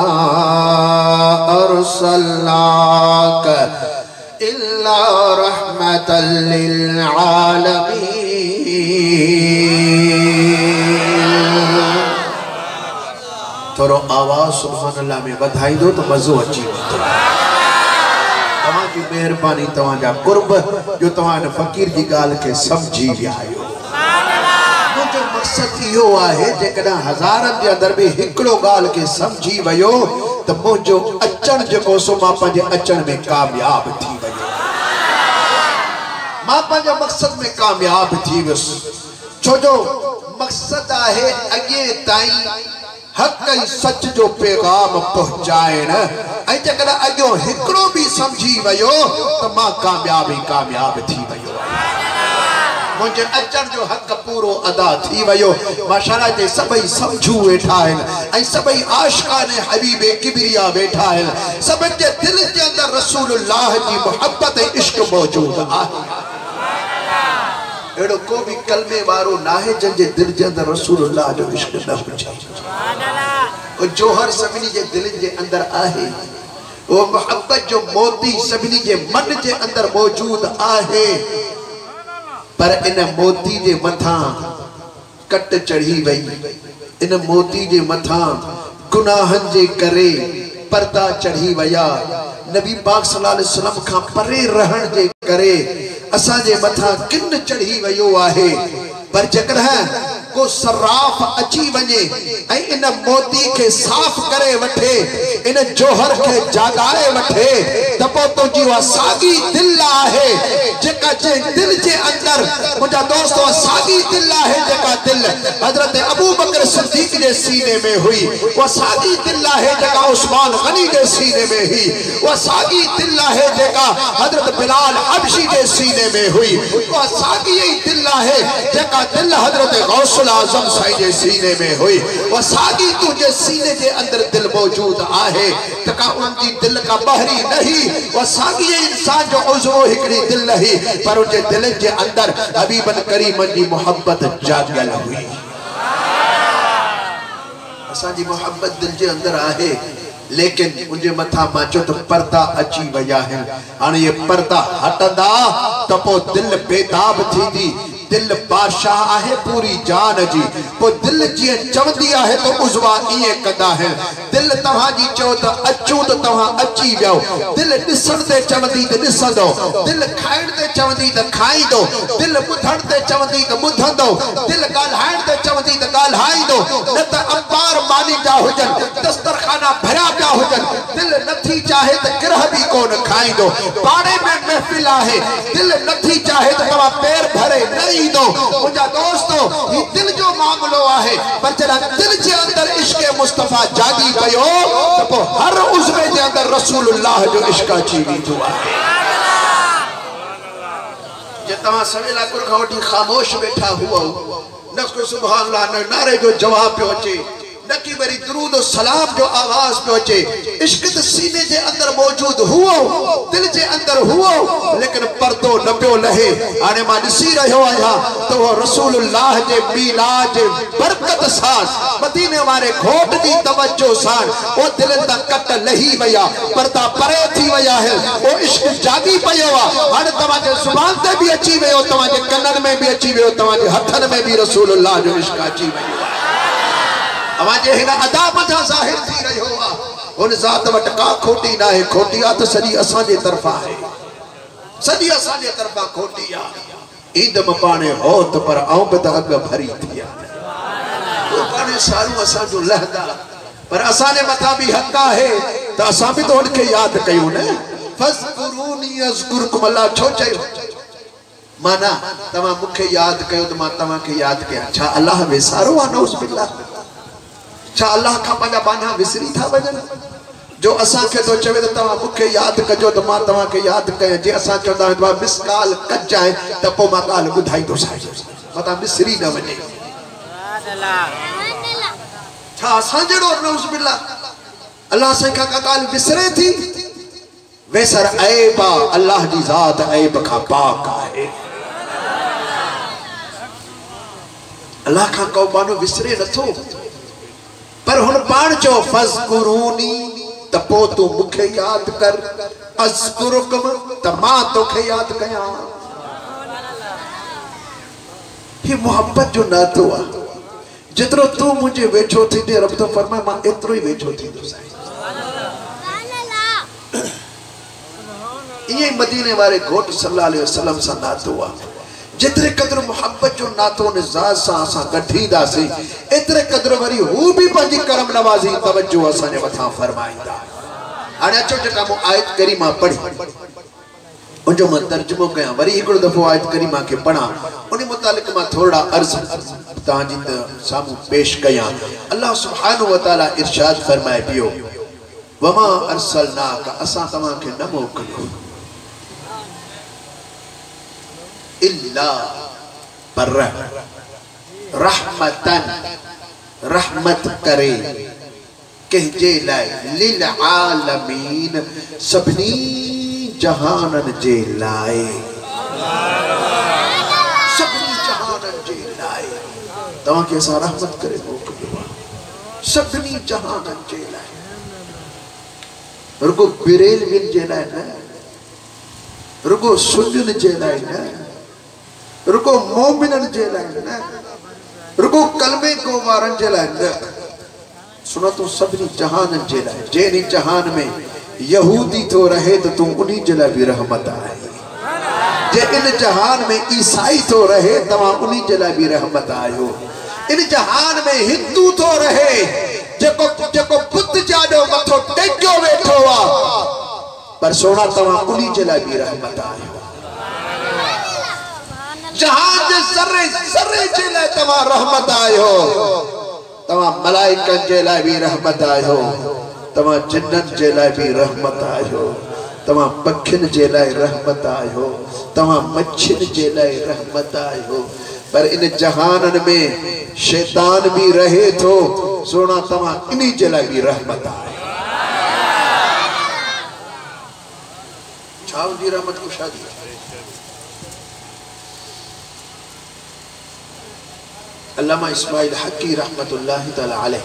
अरसलनाका इल्ला रहमतल लिल आलमीन। थोरो आवाज सुभान अल्लाह में वधाई दो तो मज़ो अची वेंदो। तव्हांजी मेहरबानी, तव्हांजा कुर्ब जो तव्हां फ़कीर जी ॻाल्हि खे समझी विया आहियो। मुंहिंजो मक़सद इहो आहे जेकॾहिं हज़ारनि जे अंदरि बि हिकिड़ो ॻाल्हि खे समझी वियो त मुंहिंजो अचणु जेको सो मां पंहिंजे अचण में कामयाब थी वियो, मां पंहिंजे मक़सद में कामयाब थी वियुसि। छो जो मक़सद आहे अॻे ताईं हक़ ऐं सच जो पैगाम पहुचाइण, ऐं जेकॾहिं अॻियो हिकिड़ो बि समझी वियो त मां कामयाब ई कामयाब थी वियो। मुझे अचण जो हक़ पूरो अदा थी वियो। माशाअल्लाह जे सभई समझू वेठा आहिनि ऐं सभई आशिक़ान हबीब किबरिया वेठा आहिनि। सभिनि जे दिल जे अंदरि रसूलुल्लाह जी मोहब्बत ऐं इश्क मौजूद आहे। अहिड़ो को बि कलमे वारो नाहे जंहिंजे दिल जे अंदरि रसूलुल्लाह जो इश्क न हुजे। वो जोहर सभिनी जे दिल जे अंदरि आहे, वो मोहब्बत जो मोती सभिनी जे मन जे अंदरि मौजूद आहे। पर इन मोती जे मथा कट चढ़ी वई, इन मोती जे मथा गुनाहन जे करे पर्दा चढ़ी वया। नबी पाक सल्लल्लाहु अलैहि वसल्लम खां परे रहण जे करे असां जे मथा किन चढ़ी वयो आहे। पर जेकॾहिं को सर्राफ अची वञे ऐं इन मोती के साफ करे वठे, इन जोहर के जागाए वठे, त पोइ तुंहिंजी उहा साॻी दिल आहे जेका जे दिल जे अंदर मुंहिंजा दोस्त साॻी दिल आहे जेका दिल हज़रत अबू बकर सिद्दीक़ जे सीने में हुई, उहा साॻी दिल आहे जेका उस्मान गनी जे सीने में हुई, उहा साॻी दिल आहे जेका हज़रत बिलाल हबशी जे सीने में हुई, उहा साॻी ई दिल आहे जेका दिल हज़रत गौसुल आज़म साईं जे सीने में हुई। उहा साॻी तुंहिंजे सीने जे अंदर दिल मौजूद आहे त का उनजी दिल का बहरी नहीं, उहा साॻी इंसान जो उज़्व हिकिड़ी दिल ही, पर उनजे दिल जे अंदर हबीबन करीमन जी मोहब्बत जागियल हुई। असांजी मोहब्बत दिल जे अंदर आहे, लेकिन उनजे मथा मां चयो त पर्दा अची विया आहिनि। हाणे ये पर्दा हटंदा त पोइ दिल बेताब थींदी। दिल बादशाह आहे पूरी जान जी, पोइ दिल जीअं चवंदी आहे तो उज़्वा ईअं कंदा आहिनि। दिल तव्हांजी चओ त अचूं त तव्हां अची वियो, दिल ॾिसण ते चवंदी त ॾिसंदो, दिल खाइण ते चवंदी त खाईंदो, दिल ॿुधण ते चवंदी त ॿुधंदो, दिल ॻाल्हाइण ते चवंदी त ॻाल्हाईंदो। न त अंबार मानी जा हुजनि, दस्तरखाना भरिया पिया हुजनि, दिल नथी चाहे त गिरह बि कोन खाईंदो। पाड़े में महफ़िल आहे, दिल नथी चाहे त तव्हां पेर भरे न ईंदो। मुंहिंजा दोस्तो ही दिल जो मामलो आहे, पर जॾहिं दिल जे अंदर इश्क़ मुस्तफ़ा जागी पियो त पोइ हर उज़्वे जे अंदर रसूलुल्लाह जो इश्क़ अची वेंदो आहे। जे तव्हां सवेला कुर खां वठी ख़ामोश वेठा हुओ, न को सुभान अल्लाह न नारे जो जवाब पियो अचे, न कि वरी दुरूद और सलाम जो आवाज पियो अचे। इश्क़ त सीने जे अंदर मौजूद हुओ, दिल जे अंदर हुओ, लेकिन पर्दो न पियो लहे। हाणे मां ॾिसी रहियो आहियां त उहो रसूलुल्लाह जे मीलाद जे बरकत सां, मदीने वारे घोट जी तवज्जो सां ओ दिल ता कट लही विया, पर्दा परे थी विया आहिनि, ओ इश्क़ जागी पियो आहे। हाणे तव्हांजे ज़ुबान ते बि अची वियो, तव्हांजे कननि में बि अची वियो, तव्हांजे हथनि में बि रसूलुल्लाह जो इश्क़ अची वियो आहे। अवाजे हिन अदा मथा ज़ाहिर थी रहियो आहे। उन ज़ात वट का खोटी ना है, खोटी आ तो सॼी असांजे तरफ़ा है, सॼी असांजे तरफ़ा खोटी आ। ईद में पाने होत पर आऊं बि त अॻ भरी थी आ, वो पाने सारूं असांजो लहंदा, पर असांजे मथां बि हक़ आहे त असां बि त उनखे यादि कयूं न। फज़कुरूनी अज़कुरकुम, अल्लाह छो चयो? माना तव्हां मूंखे यादि कयो त मां तव्हांखे यादि कयां। छा अल्लाह विसारो आहे? नऊज़ बिल्लाह। छा अल्लाह खां पंहिंजा बाना विसरी था वञनि? जो असांखे तो चवे त तव्हां मूंखे यादि कजो त मां तव्हांखे यादि कयां। जे असां चवंदा आहियूं मिस कॉल कजांइ त पोइ मां ॻाल्हि ॿुधाईंदोसांइ, मतां विसरी न वञे। छा असां जहिड़ो नऊज़ बिल्लाह अल्लाह असांखां का ॻाल्हि विसरे थी? वेसर ऐब आहे, अल्लाह जी ज़ात ऐब खां पाक आहे। अल्लाह खां को बानो विसरे नथो, पर हुन पाण चयो फज़कुरूनी त पोइ तूं मूंखे यादि कर, अज़कुरुकुम त मां तोखे यादि कयां। ही मोहब्बत जो नातो आहे। जितरो तूं मुझे वेठो थींदे रब तो फरमाए मां एतिरो ही वेठो थींदुसि। ये मदीने वाले घोट सल्लल्लाहु अलैहि वसल्लम सां नातो आहे। जितरे कदर मोहब्बत जो नातो निज़ाज सां असां गठींदासीं, एतिरे कदर वरी हू भी पंहिंजी करम नवाज़ी तवज्जो असांजे मथां फरमाईंदा। हाणे अचो जेका मूं आयत करीमा पढ़ी उनजो मां तर्जुमो कयां, वरी हिकिड़ो दफ़ो आयत करीमा खे पढ़ां, उन मुतालिक़ मां थोड़ा अर्ज़ तव्हांजी साम्हूं पेश कयां। अल्लाह सुब्हानहु व तआला इरशाद फरमाए पियो, वमा अरसलनाका, असां तव्हांखे न मोकिलियो, इल्ला पर रहमतन, रहमत करे कंहिंजे लाइ, लिल आलमीन, सभिनी जहानन जे लाइ, सभिनी जहानन जे लाइ तव्हांखे असां रहमत करे मोकिलियो आहे, सभिनी जहानन जे लाइ। रुगो बिरेलविन जे लाइ न, रुगो सुन्नियुनि जे लाइ न, रुगो मोमिननि जे लाइ न, रुगो कलमे को वारनि जे लाइ न, सुनो तूं सभिनी जहाननि जे लाइ। जंहिं जहान में यहूदी तो रहे तो तू उन्हीं जे लाइ भी रहमत आहे। जे इन जहान में ईसाई तो रहे तव्हां उन्हीं जे लाइ भी रहमत आहियो। इन जहान में हिंदू तो रहे जेको जेको बुत जाॾो मथो टेकियो वेठो आहे, पर सोना तव्हां उन्हीं जे लाइ भी रहमत आहियो। जहान जे ज़र्रे ज़र्रे जे लाइ तव्हां रहमत आहियो। तव्हां मलाइकनि जे लाइ भी रहमत आहियो, तव्हां जिन्ननि जे लाइ भी रहमत आहियो, तव्हां पखियुनि जे लाइ रहमत आहियो, तव्हां मच्छियुनि जे लाइ रहमत आहियो। पर इन जहानन में शैतान भी रहे थो, सोना तव्हां इन्हीं जे लाइ भी रहमत आहियो। छा हुनजी रहमत कुशादी? अल्लामा इस्माइल हक़ी रहमतुल्लाहि तआला अलैह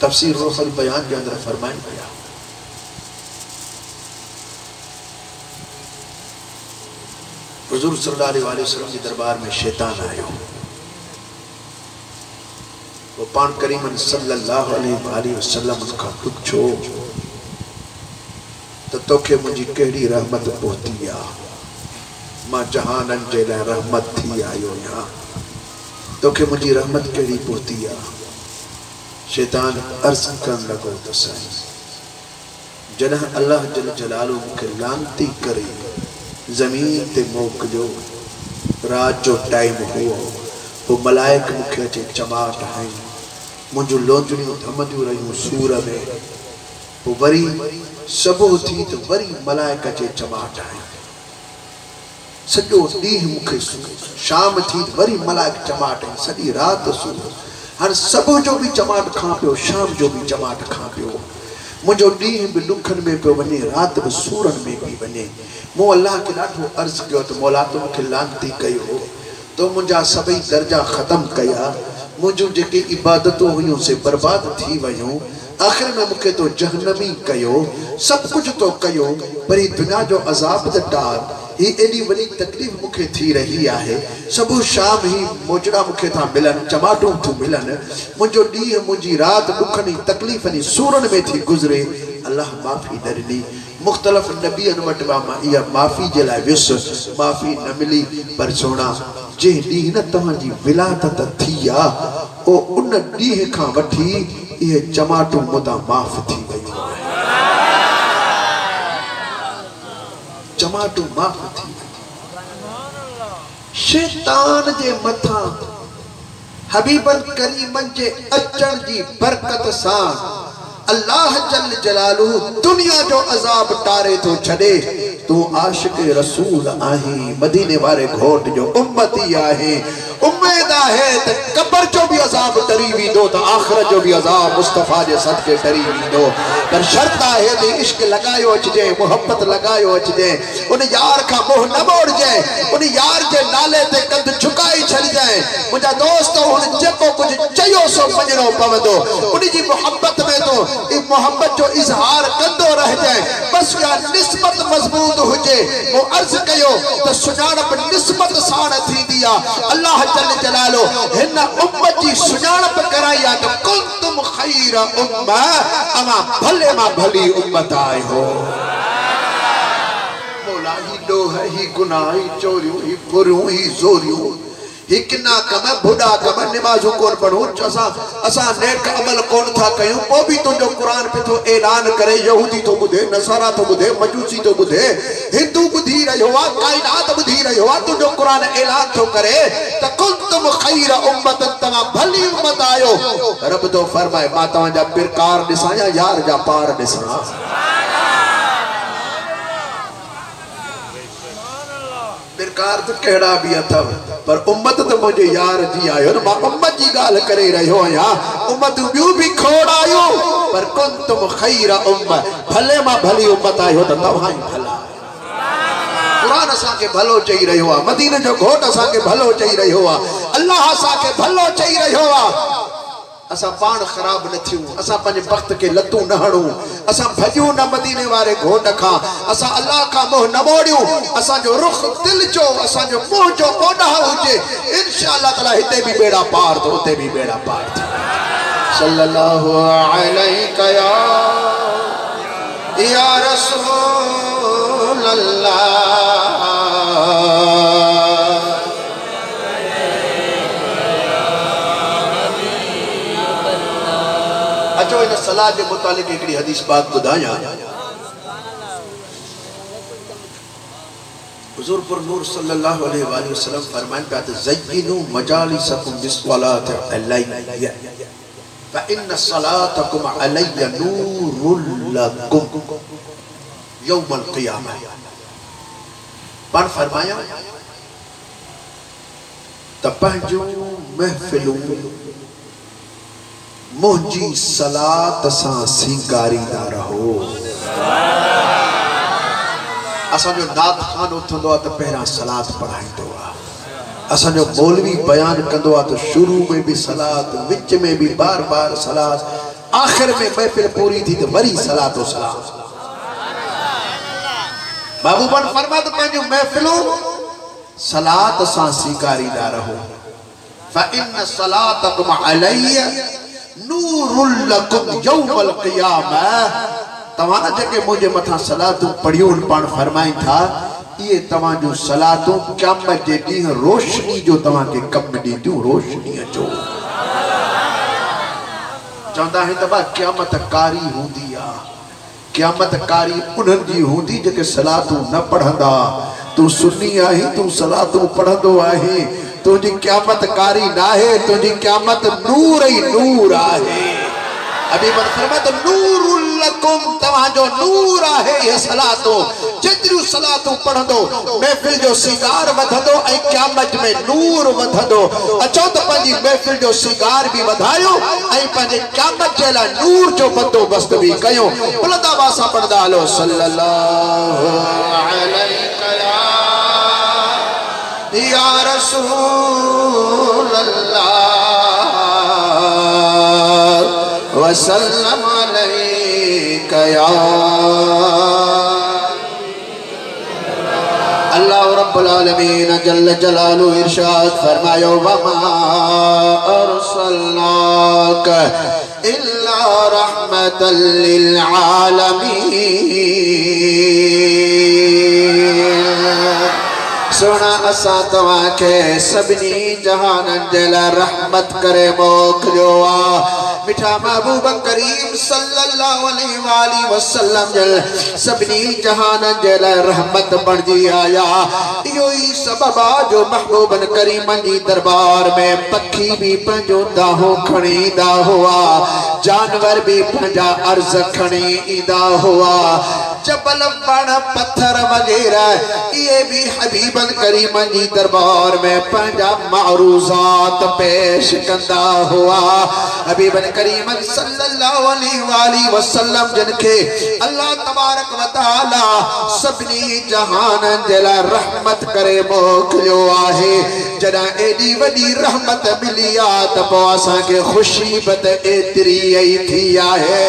तफसीर रूहुल बयान के अंदर फरमाइन किया, हुजूर सल्लल्लाहु अलैहि वसल्लम के दरबार में शैतान आयो। वो पान करीमन सल्लल्लाहु अलैहि वसल्लम का पुछो तो तोखे मुझी केड़ी रहमत पहुती आ? मां जहानन जे लाइ रहमत थी आयो यहाँ, तोखे मुझी रहमत केड़ी पहुती आ? शैतान अर्ज करण लगो तो साईं, जॾहिं अल्लाह जल जलालू मूंखे लानती करे ज़मीन ते मोकिलियो, रात जो टाइम हुओ, वो मलाइक मूंखे अचे चमाट हईं, मुंहिंजूं लोंजड़ियूं धमदियूं रहियूं सूर में, पोइ वरी सबो थी तो वरी मलाइक अचे चमाट हईं, सॼो ॾींहुं मूंखे शाम थी वरी मलाइक चमाट हईं, सॼी राति सूर। हाणे सबो जो भी चमाट खां पियो, शाम जो भी चमाट खां पियो, मुझो ॾींहुं भी ॾुखनि में पियो वञे, राति भी सूरनि में पई वञे। मूं अल्लाह खे ॾाढो अर्ज़ कयो त मौला तो मूंखे लानती कयो, तो मुंहिंजा सभई दर्जा ख़तम कया, मुंहिंजूं जेके इबादतूं हुयूं से बर्बाद थी वियूं, आख़िर में मूंखे तो जहन्नमी कयो, सब कुछ तो कयो, पर ही दुनिया जो अज़ाब त टार, ही एडी वॾी तकलीफ़ मूंखे थी रही आहे। सबु शाम ही मोजड़ा मूंखे था मिलनि, चमाटूं थियूं मिलनि, मुंहिंजो ॾींहुं मुंहिंजी राति ॾुखनि तकलीफ़नि सूरनि में थी गुज़रे, अल्लाह माफ़ी न ॾिनी। मुख़्तलिफ़ नबियन वटि इहा माफ़ी जे लाइ वियुसि, माफ़ी न मिली। पर सोना जे ॾींहुं न तव्हांजी विलादत थी आहे ओ उन ॾींहुं खां वठी इहे चमाटूं मुदा माफ़ थी वियूं। चमाटूं माफ़ थी वियूं। शैतान जे मथां हबीबन करीमन जे अचण जी बरकत सां अल्लाह जल जलालुहु दुनिया जो अज़ाब टारे तो छड़े। तू आशिक रसूल आहे, मदीने वारे घोट जो उम्मती आहे। उम्मीद आहे त कब्र जो भी अज़ाब टरी वेंदो त आखिरत जो भी अज़ाब मुस्तफा जे सदके टरी वेंदो। पर शर्त आहे त इश्क लगायो अचजे, मोहब्बत लगायो अचजे, उन यार का मोह न मोड़जे, उन यार जे नाले ते कंध झुकाई छड़जे। मुंहिंजा दोस्त हुन जेको कुछ चयो सो मञणो पवंदो। उन जी मोहब्बत में तो ई मोहब्बत जो इज़हार कंदो रहजे। बस या निस्बत मजबूत हुजे। वो अर्ज कयो त सुञाणप निस्बत साण थींदी आहे। अल्लाह जल जलालो हिन उम्मत जी सुञाणप कराई आहे त कुंतुम खैर उम्मा, अमा भले मां भली उम्मत आहियो। मौला ही डोह ही गुनाह ही चोरियूं ही बुरियूं ही ज़ोरियूं ही किना कम बुढ़ा कम नमाज़ू कोन पढ़ूं असा नेक अमल कोन था कयूं। वो भी तुझो कुरान पे तो ऐलान करे। यहूदी तो बुधे, नसारा तो बुधे, मजूसी तो बुधे, हिंदू बुधी रहियो आहे, कायनात बुधी रहियो आहे। तुझो कुरान ऐलान तो करे त कुंतुम खैर उम्मत, तव्हां भली उम्मत आयो। रब तो फरमाए मां तव्हांजा पिरकार ॾिसां या यार जा पार ॾिसां। पिरकार तो कहिड़ा भी अथव पर उम्मत तो मुझे यार जी आयो न। मां उम्मत जी गाल करे रहियो आहियां। उम्मत ॿियूं भी खोड़ आयो पर कुंतुम खैर उम्मत, भले मां भली उम्मत आयो त तव्हां ई भला। कुरान असां के भलो चई रहियो आहे। मदीने जो घोट असां के भलो चई रहियो आहे। अल्लाह असां के भलो चई रहियो आहे। असां पाण खराब न थियूं, असां पंहिंजे वक्त के लतूं न हणूं, असां भॼूं न मदीने वारे घोट खां, असां अल्लाह खां मोह न मोड़ियूं। असांजो रुख दिल जो, असांजो मुंह जो ओॾाह हुजे। इंशाअल्लाह ताला हिते भी बेड़ा पार तो उते भी बेड़ा पार थी। सल्लल्लाहु अलैहि या रसूल अल्लाह। अचो इन सलाह के मुतालिक एकड़ी हदीस बात बुधाया। हुजूर पर नूर सल्लल्लाहु अलैहि वसल्लम फरमाइन पिया त ज़य्यिनु मजालिसकुम बिस्सलात अलैया फ इन सलातकुम अलैया नूरुल लकुम यौमल क़ियामह। पर फरमाया त पंहिंजो महफिलूं मुझी सलात सां सिंगारींदा रहो। असो नात खान उथंदो आहे तो पहिरां सलात पढ़ाईंदो आहे। असो मौलवी बयान कंदो आहे तो शुरू में भी सलात, विच में भी बार बार सलात, आखिर में महफिल पूरी थी तो वरी सलात और सलाम। महबूबन फरमा तो पंहिंजो महफिलूं सलात सां सिंगारींदा रहो। फ इन सलातकुम अलैया नूरुल लकुम यौमल क़ियामह। तव्हां जेके मुझे मथा सलातूं पढ़ियूं पाण फरमाइन था ये तव्हां जो सलातूं क़यामत जे ॾींहुं रोशनी जो तव्हां के कम ॾींदियूं। रोशनी जो चवंदा आहिनि त क़यामत कारी हूंदी आहे। क़यामत कारी उन्हनि जी हूंदी जेके सलातूं न पढ़ंदा। तू सुन्नी आहीं, तू सलातूं पढ़ंदो आहीं, तुझी क़यामत कारी नाहे, तुझी क़यामत नूर ही नूर आहे। अभी मन फरमात नूरुल लकुम, तव्हां जो नूर आहे ये सलातूं। जेतिरियूं सलातूं पढ़ंदो महफिल जो सिंगार वधंदो ऐं क़यामत में नूर वधंदो। अचो त पंहिंजी महफिल जो सिंगार भी वधायो ऐं पंहिंजे क़यामत जे लाइ नूर जो बंदोबस्त भी कयो। बुलंद आवाज़ सां पढ़ंदा हलो सल्लल्लाहु अलैहि या रसूल अल्लाह वसल्लम अलैका या अल्लाह रब्बुल रब्बुल आलमीन जल्ल जलालु इरशाद फरमायो वमा अरसलनाक इल्ला रहमतल लिल आलमीन। सोना असा तवा के सबनी जहान जल रहमत करे मोकलियो आ। मिठा महबूब करीम सल्लल्लाहु अलैहि वसल्लम जल सबनी जहान जल रहमत बन जी आया। यो ही सबब आ जो महबूबन करीम जी दरबार में पखी भी पंजो दाहो खणी दा हुआ, जानवर भी पंजा अर्ज खणी ईदा हुआ, जबल बण पत्थर वगैरह ये भी हबीबन करीम जी दरबार में पंजा मारूजात पेश कंदा हुआ। हबीबन करीम सल्लल्लाहु अलैहि वसल्लम जिनके अल्लाह तबारक व तआला सबनी जहान जला रहमत करे मोकलियो आहे। जदा एडी वडी रहमत मिली आ त पोइ असांखे खुशी बत एतिरी ई थी आहे।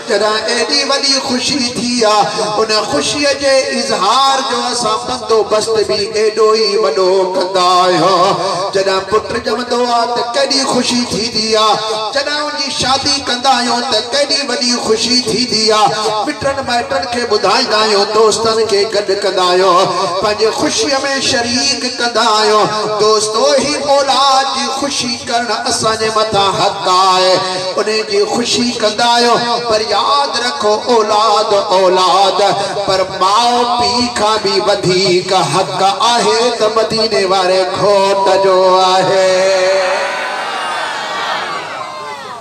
जदा एडी वडी खुशी थी आ उन खुशी जे इजहार जो असां बंदोबस्त भी एडो ही वडो कंदा आहियूं। जदा पुट जमंदो आ त केडी खुशी थींदी आ, जदा उनजी शादी कंदा आहियूं त केडी वडी खुशी थींदी आ। मिटन माइटन खे ॿुधाईंदा आहियूं, दोस्तन खे गॾु कंदा आहियूं, पंहिंजे ख़ुशीअ में शरीक कंदा आहियूं। दोस्तो ही औलाद जी खुशी करण असांजे मथां हक़ आहे, उन जी खुशी कंदा आहियूं। पर याद रखो औलाद औलाद पर माओ पी खां भी वधीक हक़ आहे त मदीने वारे घोट जो आहे।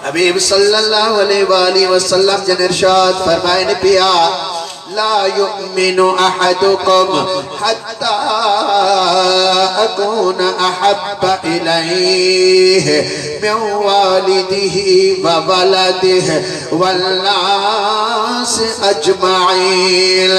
हबीब सल्लल्लाहु अलैहि वसल्लम जन इरशाद फरमाए पिया ला युमिनु अहदुकुम हत्ता अकून अहब्बा इलैहि मिन वालिदिही व वलदिही वन्नास अजमाइन।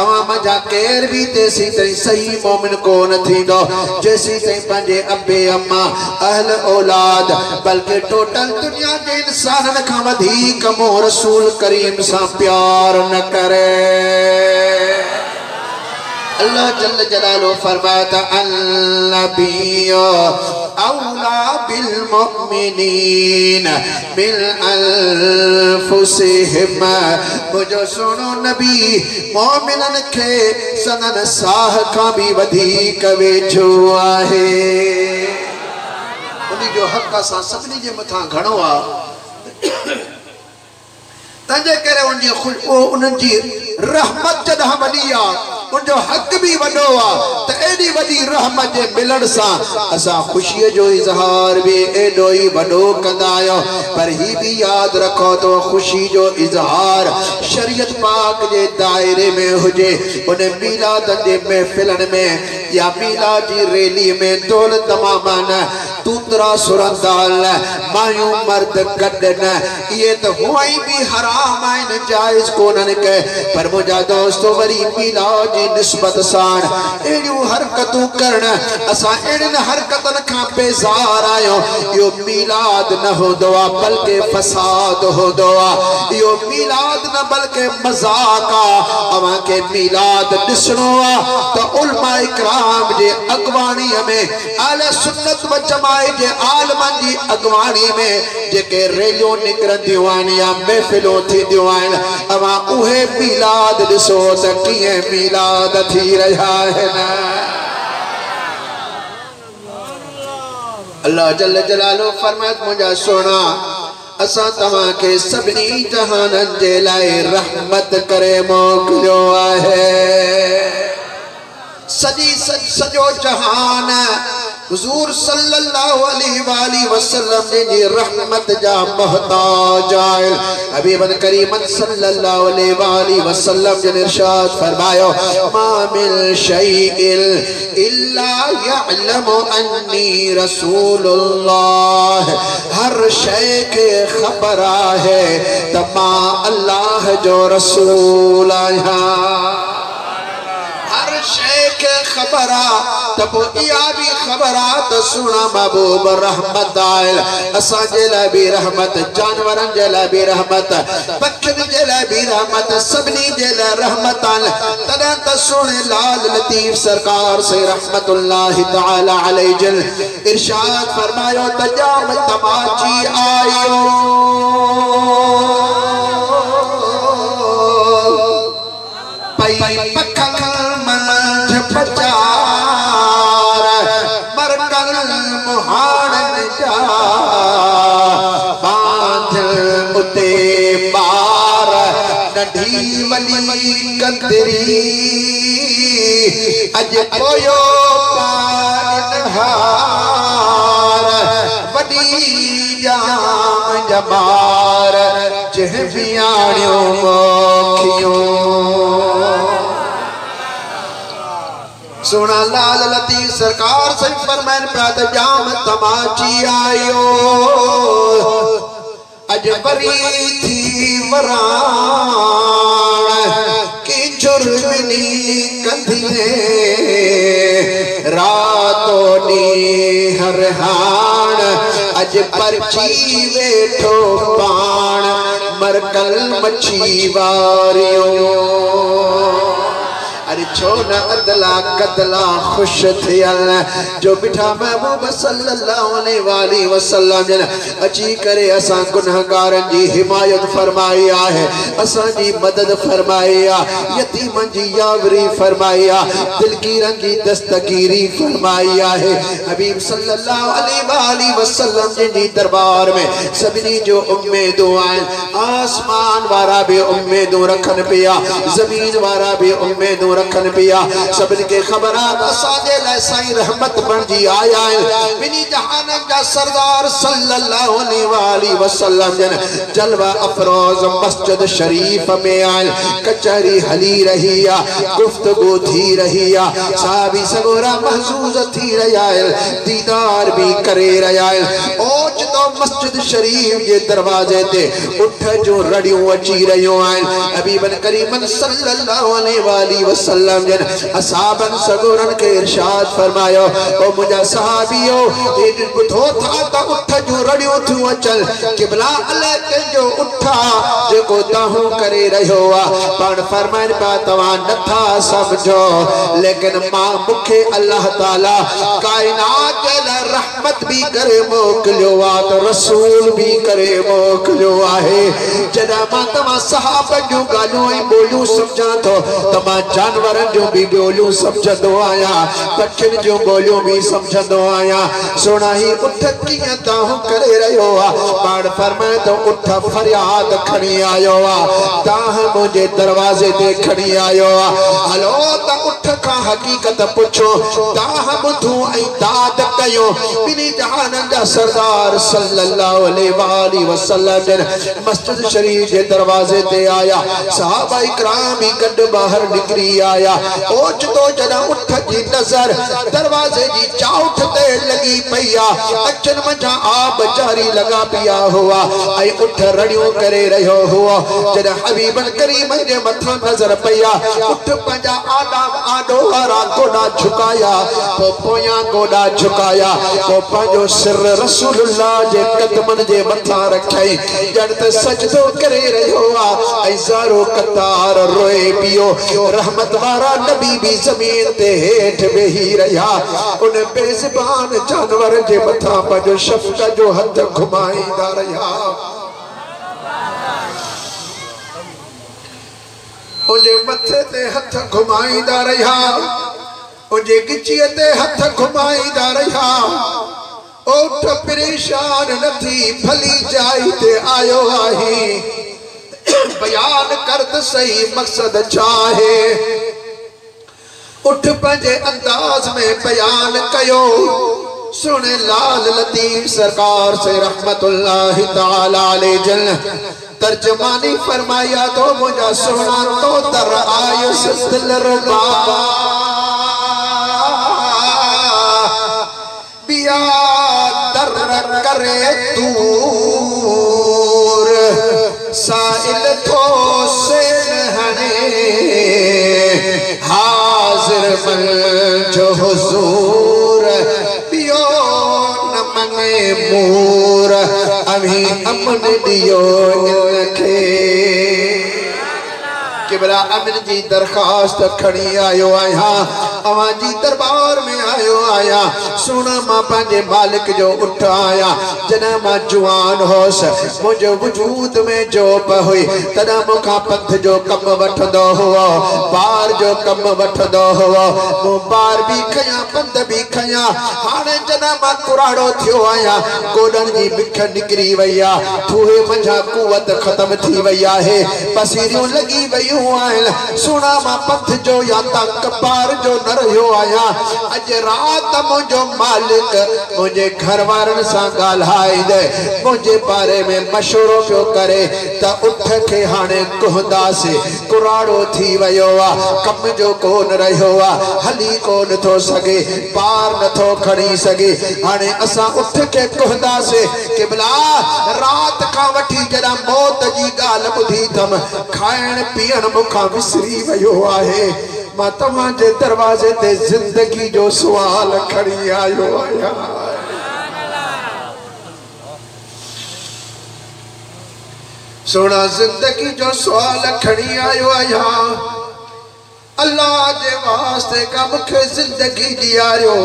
अवा मजा केर भी तेसी तई सही मोमिन कोन थींदो जेसी तई पंहिंजे अबे अम्मा अहल औलाद बल्कि टोटल दुनिया के इंसानन खां वधीक मोह रसूल करीम सां प्यार न करे। अल्लाह जल्ल जलालुहु फरमाता अन्नबिय्यु औला बिल मुमिनीन मिन अनफुसिहिम। मुझो सुनो नबी मोमिनन खे सनन साह खां भी वधीक वेझो आहे। उन जो हक़ असां सभिनी जे मथां घणो आहे, तंहिंजे करे उनजी रहमत जॾहिं वॾी आहे उनजो हक़ भी वॾो आहे त एॾी वॾी रहमत जे मिलण सां असां ख़ुशीअ जो इज़हार भी एॾो ई वॾो कंदा आहियूं। पर ही भी यादि रखो तो ख़ुशी जो इज़हार शरीयत पाक जे दायरे में हुजे। उन मीलाद जे महफ़िलनि में या मीलाद जी रैली में दौल तमामन तूतरा सुरंदाल मायूं मर्द गॾन ये तो हुआ ही भी हराम आहिनि, जायज़ कोन्हनि के। पर मुंहिंजा दोस्तो वरी मीलाद जी निस्बत साण अहिड़ियूं हरकतूं करण असां अहिड़ियुनि हरकतनि खां बेज़ार आहियूं। इहो मीलाद न हूंदो आहे बल्कि फसाद हूंदो आहे। इहो मीलाद न बल्कि मज़ाक आहे। अवां खे मीलाद ॾिसणो आहे त उलमा इकराम जे अॻवाणीअ में अहले सुन्नत व जमात जे आलमनि जी अॻवाणी में जेके रैलियूं निकिरंदियूं आहिनि या महफ़िलूं थींदियूं आहिनि अवां उहे मीलाद ॾिसो त कीअं मीलाद थी रहिया आहिनि। अल्लाह जल्ल जलालुहु फरमाए मुंहिंजा सोना असां तव्हां खे सभिनी जहाननि जे लाइ रहमत करे मोकिलियो आहे। सॼो जहान हुज़ूर सल्लल्लाहु अलैहि वसल्लम जी रहमत जा मोहताज आहे। हबीबन करीमन सल्लल्लाहु अलैहि वसल्लम जन इरशाद फरमायो मा मिन शैइन इल्ला यअलमु अन्नी रसूलुल्लाह। हर शय के खबर आहे त मां अल्लाह जो रसूल आहियां। हर शय के खबरा तबो इया भी खबरा तो सुना महबूब रहमत आयल असा जेला भी रहमत जानवरन जेला भी रहमत पक्षी जेला भी रहमत सबनी जेला रहमत आल तना तो सुने लाल लतीफ सरकार से रहमतुल्लाह ताला अलैहि जल इरशाद फरमायो तजाम तमाची आयो पई पखल मंझ पचार मरकल मुहाड़न जा बांध उते बार नढ़ी वली कंदरी अज कोयो हार वडी जाम जमार जह बियाणियो मोखियो सोना लाल लतीफ सरकार से फरमान प्रात जाम तमाची आयो अज बरी थी वरान की जुर्मनी कंधिए रातो नी हर हान अज परची वेठो पान मरकल मच्छी वारियो अरे छो न अदला कदला खुश थियल जो बिठा महबूब सल्लल्लाहु अलैहि वसल्लम जन अची करे असा गुनहगारन जी हिमायत फरमाई है असा जी मदद फरमाई यतीमन जी यावरी फरमाई दिलगीरन जी दस्तगीरी फरमाई है हबीब सल्लल्लाहु अलैहि वसल्लम जी दरबार में सबनी जो उम्मीदों आए आसमान वारा भी उम्मीदों रखन पिया जमीन वारा भी उम्मीदों रखन पिया सबन के खबरात सादे लसाई रहमत बन जी आया है बिनी जहान का सरदार सल्लल्लाहु अलैहि वसल्लम जन जलवा अफरोज मस्जिद शरीफ में आए कचहरी हली रही गुफ्तगू थी रही साहबी सगोरा महसूस थी रहा दीदार भी करे रहा ओच तो मस्जिद शरीफ के दरवाजे ते उठ जो रड़ियों अची रहियो आए हबीबन करीमन सल्लल्लाहु अलैहि वसल्लम जन असहाबन सगोरन के इरशाद फरमायो ओ मुजा सहाबियो ए बुधो था ता उठ जो रड़ियो थू अचल किबला अल्लाह के जो उठा जेको ताहू करे रहियो आ पण फरमान पा तवा नथा समझो लेकिन मां मुखे अल्लाह ताला कायनात के रहमत भी करे मोकलियो आ तो रसूल भी करे मोकलियो आहे जदा मां तवा सहाबा जो गालो ई बोलू समझा तो तमा जानवरन जो भी बोलू समझदो आया पक्षिन जो बोलू भी समझदो आया सोना ही उठ किया ताहू करे रहियो आ पाण फरमाए तो उठ फरियाद खणी आयो आ ताह मुझे दरवाजे ते खणी आयो आ हलो ता उठ का हकीकत पुछो ताह बुधू ऐ दाद कयो बिनी जहान जा सरदार सल्लल्लाहु अलैहि वसल्लम जन मस्जिद शरीफ के दरवाजे ते आया सहाबा इकराम भी गड बाहर निकरी आया ओच तो जदा उठ जी नजर दरवाजे जी चाउठ ते लगी पिया अचन मजा आब जारी लगा पिया हुआ ऐ उठ रड़ियों करे रहियो हुआ जदा हबीबन करीम जे मथा नजर पिया उठ पंजा आदा आडो हरा गोडा झुकाया तो पोया गोडा झुकाया तो पंजो सिर रसूलुल्लाह जे कदमन जे मथा रखई जण ते सजदो करे रहियो आ ऐ ज़ारो कतार रोए पियो रहमत वारा नबी भी जमीन ते हेठ बेही रहा उन बेज़बान जानवर जे मथा पंजो शफ़क़त जो हथ घुमाईंदा रहा उनजे मथे ते हथ घुमाईंदा रहा उनजे गिचीअ ते हथ घुमाईंदा रहा ओठ परेशान नथी भली जाई ते आयो आहे बयान करद सही मकसद चाहे उठ पंजे अंदाज में बयान कयो सुने लाल लतीफ सरकार से रहमतुल्लाह ताला अलैहि जल तर्जमानी फरमाया तो मुझा सोना तो दर आयो दिल रुबा बिया दर करे दूर साइल थो से हने हाजिर बल अमन दियो इनखे किबला अमन जी दरखास्त खड़ी आयो आया अवां जी दरबार में आयो आया सुना मां पंहिंजे मालिक जो उठ आया जना मां जुआन होस मुझे वजूद में जो हुई तना मुखा पंथ जो कम वठंदो हुआ बार जो कम वठंदो हुआ मु बार भी खया पंध भी खया हाणे जना मां कुराड़ो थियो आया गोडन जी बिख निकरी वया थूहे मंझा कुवत खत्म थी वया है पसीरियों लगी वयूं आहिनि सुना मां पंथ जो या तक पार जो न रहियो आया अज रात मुझो मालिक मुझे घर वारन सां ॻाल्हाईंदे मुझे बारे में मशवरो पियो करे त उठ के हाणे कुहंदासीं कुराड़ो थी वयो आ कम जो कोन रहियो आ हली कोन थो सके पार नथो खणी सके हाणे असां उठ के कुहंदासीं किबला रात खां वठी जॾहिं मौत जी ॻाल्हि ॿुधी थम खाइण पीअण मुखां विसरी वयो आहे मां तव्हांजे दरवाजे ते जिंदगी जो सवाल खड़ी आयो आया सोना जिंदगी जो सवाल खड़ी आयो आया अल्लाह जे वास्ते का मुखे जिंदगी दियारो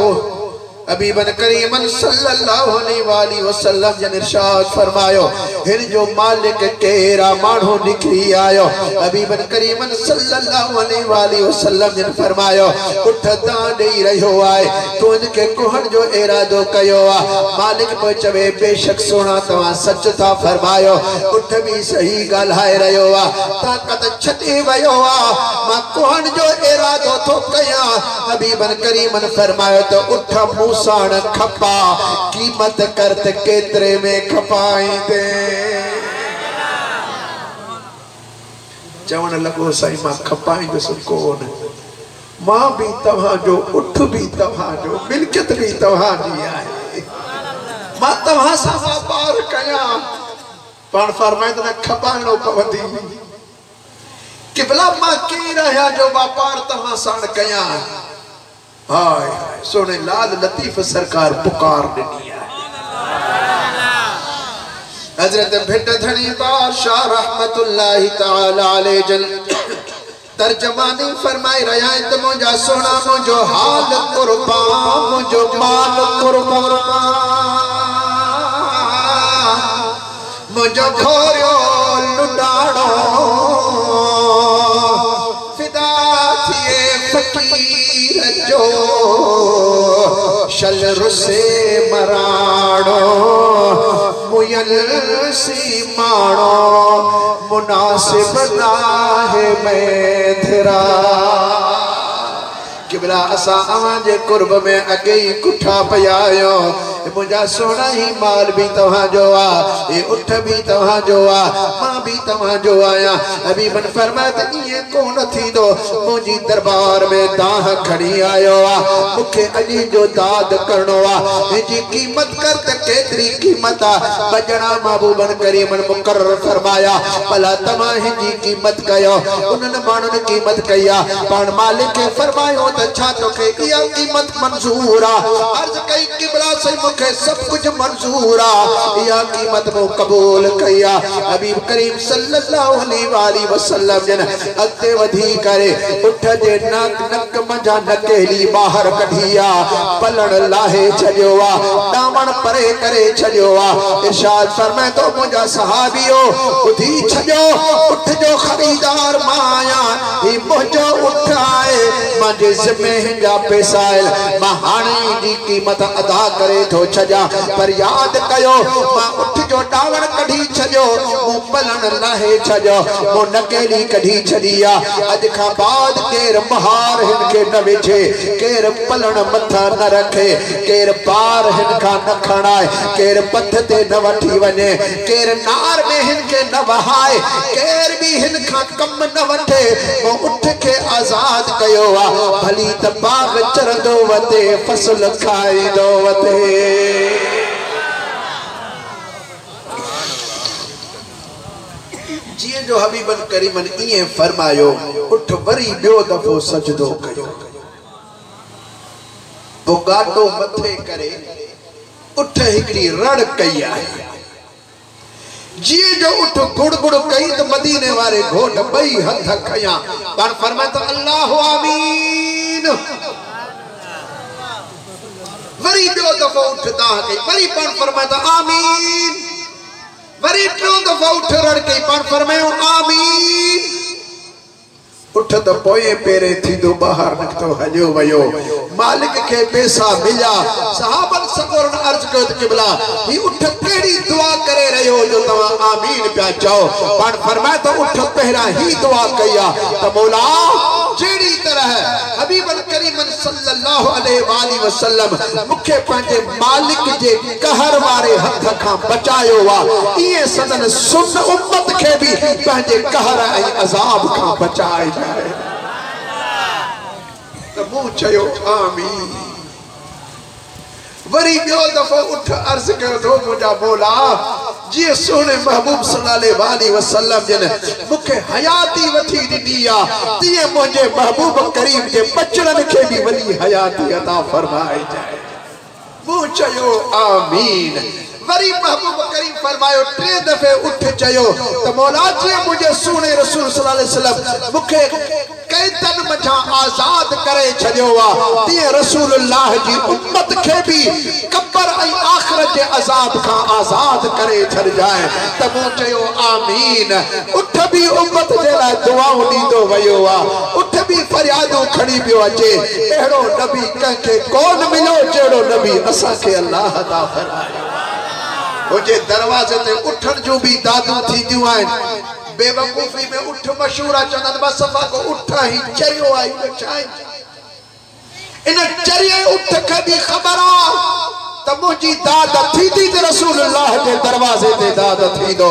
अबीबन करीमन सल्लल्लाहु अलैहि वसल्लम जन इरशाद फरमायो हिन जो मालिक केरा मानो निकली आयो अबीबन करीमन सल्लल्लाहु अलैहि वसल्लम जन फरमायो उठ ता देई रहियो आए तो इनके कोहन जो इरादो कयो आ मालिक पे चवे बेशक सोना तवा सच था फरमायो उठ भी सही ॻाल्हाए रहियो आ ताकत छॾे वयो आ मां कोहन जो इरादो थो कया अबीबन करीमन फरमायो तो उठ साण खपा कीमत करत केतरे में खपाईंदे चवण लगो साईं मां खपाईंदुसि कोन मां भी तव्हां जो उठ भी तव्हां जो मिल्कियत भी तव्हां जी आहे मां तव्हां सां वापार कया पण फरमाइंदो न खपाइणो पवंदी किबला मां की रहा जो वापार तव्हां साण कया हाय सोने लाल लतीफ सरकार पुकार दी है हजरत भिट धनी बादशाह रहमतुल्लाहि तआला अलैहि जल तर्जमानी फरमाई रहा है तो मुझा सोना मुझो हाल कुर्बान मुझो माल कुर्बान मुझो खोरियो लुटाड़ो फिदा थिए फकीर जो शल रुसे मराड़ो मुयल सी माड़ो मुनासिब नाहे में थिरा किबला असा अवां जे कुर्ब में अगे ही कुठा पयायो मुझा सोना ही माल भी तव्हां जो आ ये उठ भी तव्हां जो आ मां भी तव्हां जो आया अभी बन फरमाया त ये कोन थी दो मुझी दरबार में दाह खड़ी आयो आ मुखे अजी जो दाद करनो आ जी कीमत कर त केतरी कीमत आ बजणा महबूबन करीमन मुकर्रर फरमाया भला तव्हां जी कीमत कयो उनन माण्हुनि कीमत कया पण मालिक के फरमायो त छा तोखे इहा कीमत मंजूर आ अर्ज कई किबला से मुखे सब कुछ मंजूर आ इहा कीमत मो कबूल कया हबीब करीम सल्लल्लाहु अलैहि वसल्लम जन अते वधी करे उठ जे नक नक मंझा नकेली बाहर कढिया पलण लाहे छडियो आ दामन परे करे छडियो आ इरशाद फरमाए तो मुझा सहाबियो उठी छडियो उठ जो खरीदार माया ही मुझो उठाए मांजे जिम्मे हिंजा पैसाइल मां हाणे जी कीमत अदा करे थो छजा पर याद कयो मां उठ जो डावण कढी छजो मु पलण लाहे छजो मु नकेली कढी छडिया अज का बाद केर महार हिनके न वेछे केर पलण मथा न रखे केर पार हिनका न खणाए केर पथ ते न वठी वने केर नार में हिनके न वहाए केर भी हिनका कम न वठे मु उठ के आजाद कयो आ भली त बाग चरंदो वते फसल खाईंदो वते जी जो हबीबन करीमन इए फरमायो उठ वरी बियो दफो सजदो कयो बोगाटो मथे करे उठ हिकड़ी रड़ कई आहे जिए जो उठ गुड़ गुड़ कई तो मदीने वाले घोट बई हथ खया पर फरमाए तो अल्लाह आमीन। वरी दो दफा उठ दाह कई वरी पर फरमाए तो आमीन। वरी टियों दफा उठ रड़ कई पर फरमायो आमीन। उठ तो पोए पेरे थी दो बाहर निकतो हजो वयो मालिक के पैसा मिला सहाबन सगोरन अर्ज कयो त क़िबला ही उठ केड़ी दुआ करे रहियो जो तवा आमीन पिया चओ पर फरमाए तो उठ पहरा ही दुआ कया त मौला जेड़ी तरह हबीब करीम सल्लल्लाहु अलैहि वसल्लम मुखे पंजे मालिक जे कहर वारे हथ खां बचायो वा ये सदन सुन उम्मत के भी पंजे कहर ऐ अजाब खां बचाए तो मुंह चयो आमीन। वरी बियो दफो उठ अर्ज कयो तो मुझा मौला जी सोने महबूब सल्लल्लाहु अलैहि वसल्लम जन मुखे हयाती वठी दी आ तिए मुझे महबूब करीम के बचड़न के भी वली हयाती अता फरमाए जाए। मुंह चयो आमीन। वरी महबूब करीम फरमायो टे दफे उठ चयो तो मौला जी मुझे सुने रसूल सल्लल्लाहु अलैहि वसल्लम मुखे कैदन मचा आजाद करे छडियो वा तिए रसूलुल्लाह जी उम्मत के भी कब्र ऐ आखिरत के अजाब का आजाद करे छड़ जाए त मु चयो आमीन। उठ भी उम्मत जे ला दुआऊं दींदो वयो वा उठ भी फरियादो खड़ी पियो अचे एड़ो नबी कंके कोन मिलो जेड़ो नबी असा के अल्लाह ता फरमाए। मुझे दरवाजे ते उठन जो भी दादू थी दियो आइन बेवकूफी में उठ मशहूर चंदन बसफा को उठा ही चरियो आई बचाई इन चरिए उठ के भी खबर आ त मुजी दाद थी दी ते रसूलुल्लाह के दरवाजे ते दाद थी दो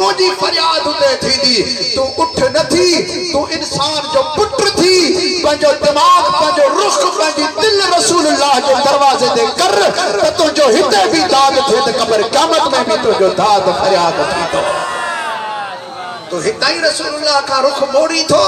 मुजी फरियाद ते थी दी तू उठ न थी तू इंसान जो पुत्र थी पंजो दिमाग पंजो रुख पंजी दिल रसूलुल्लाह के दरवाजे ते कर त तू जो हिते भी दाद थे त कब्र क़यामत में भी तो जो दाद फरियाद थी तो हिताई रसूलुल्लाह का रुख मोड़ी थो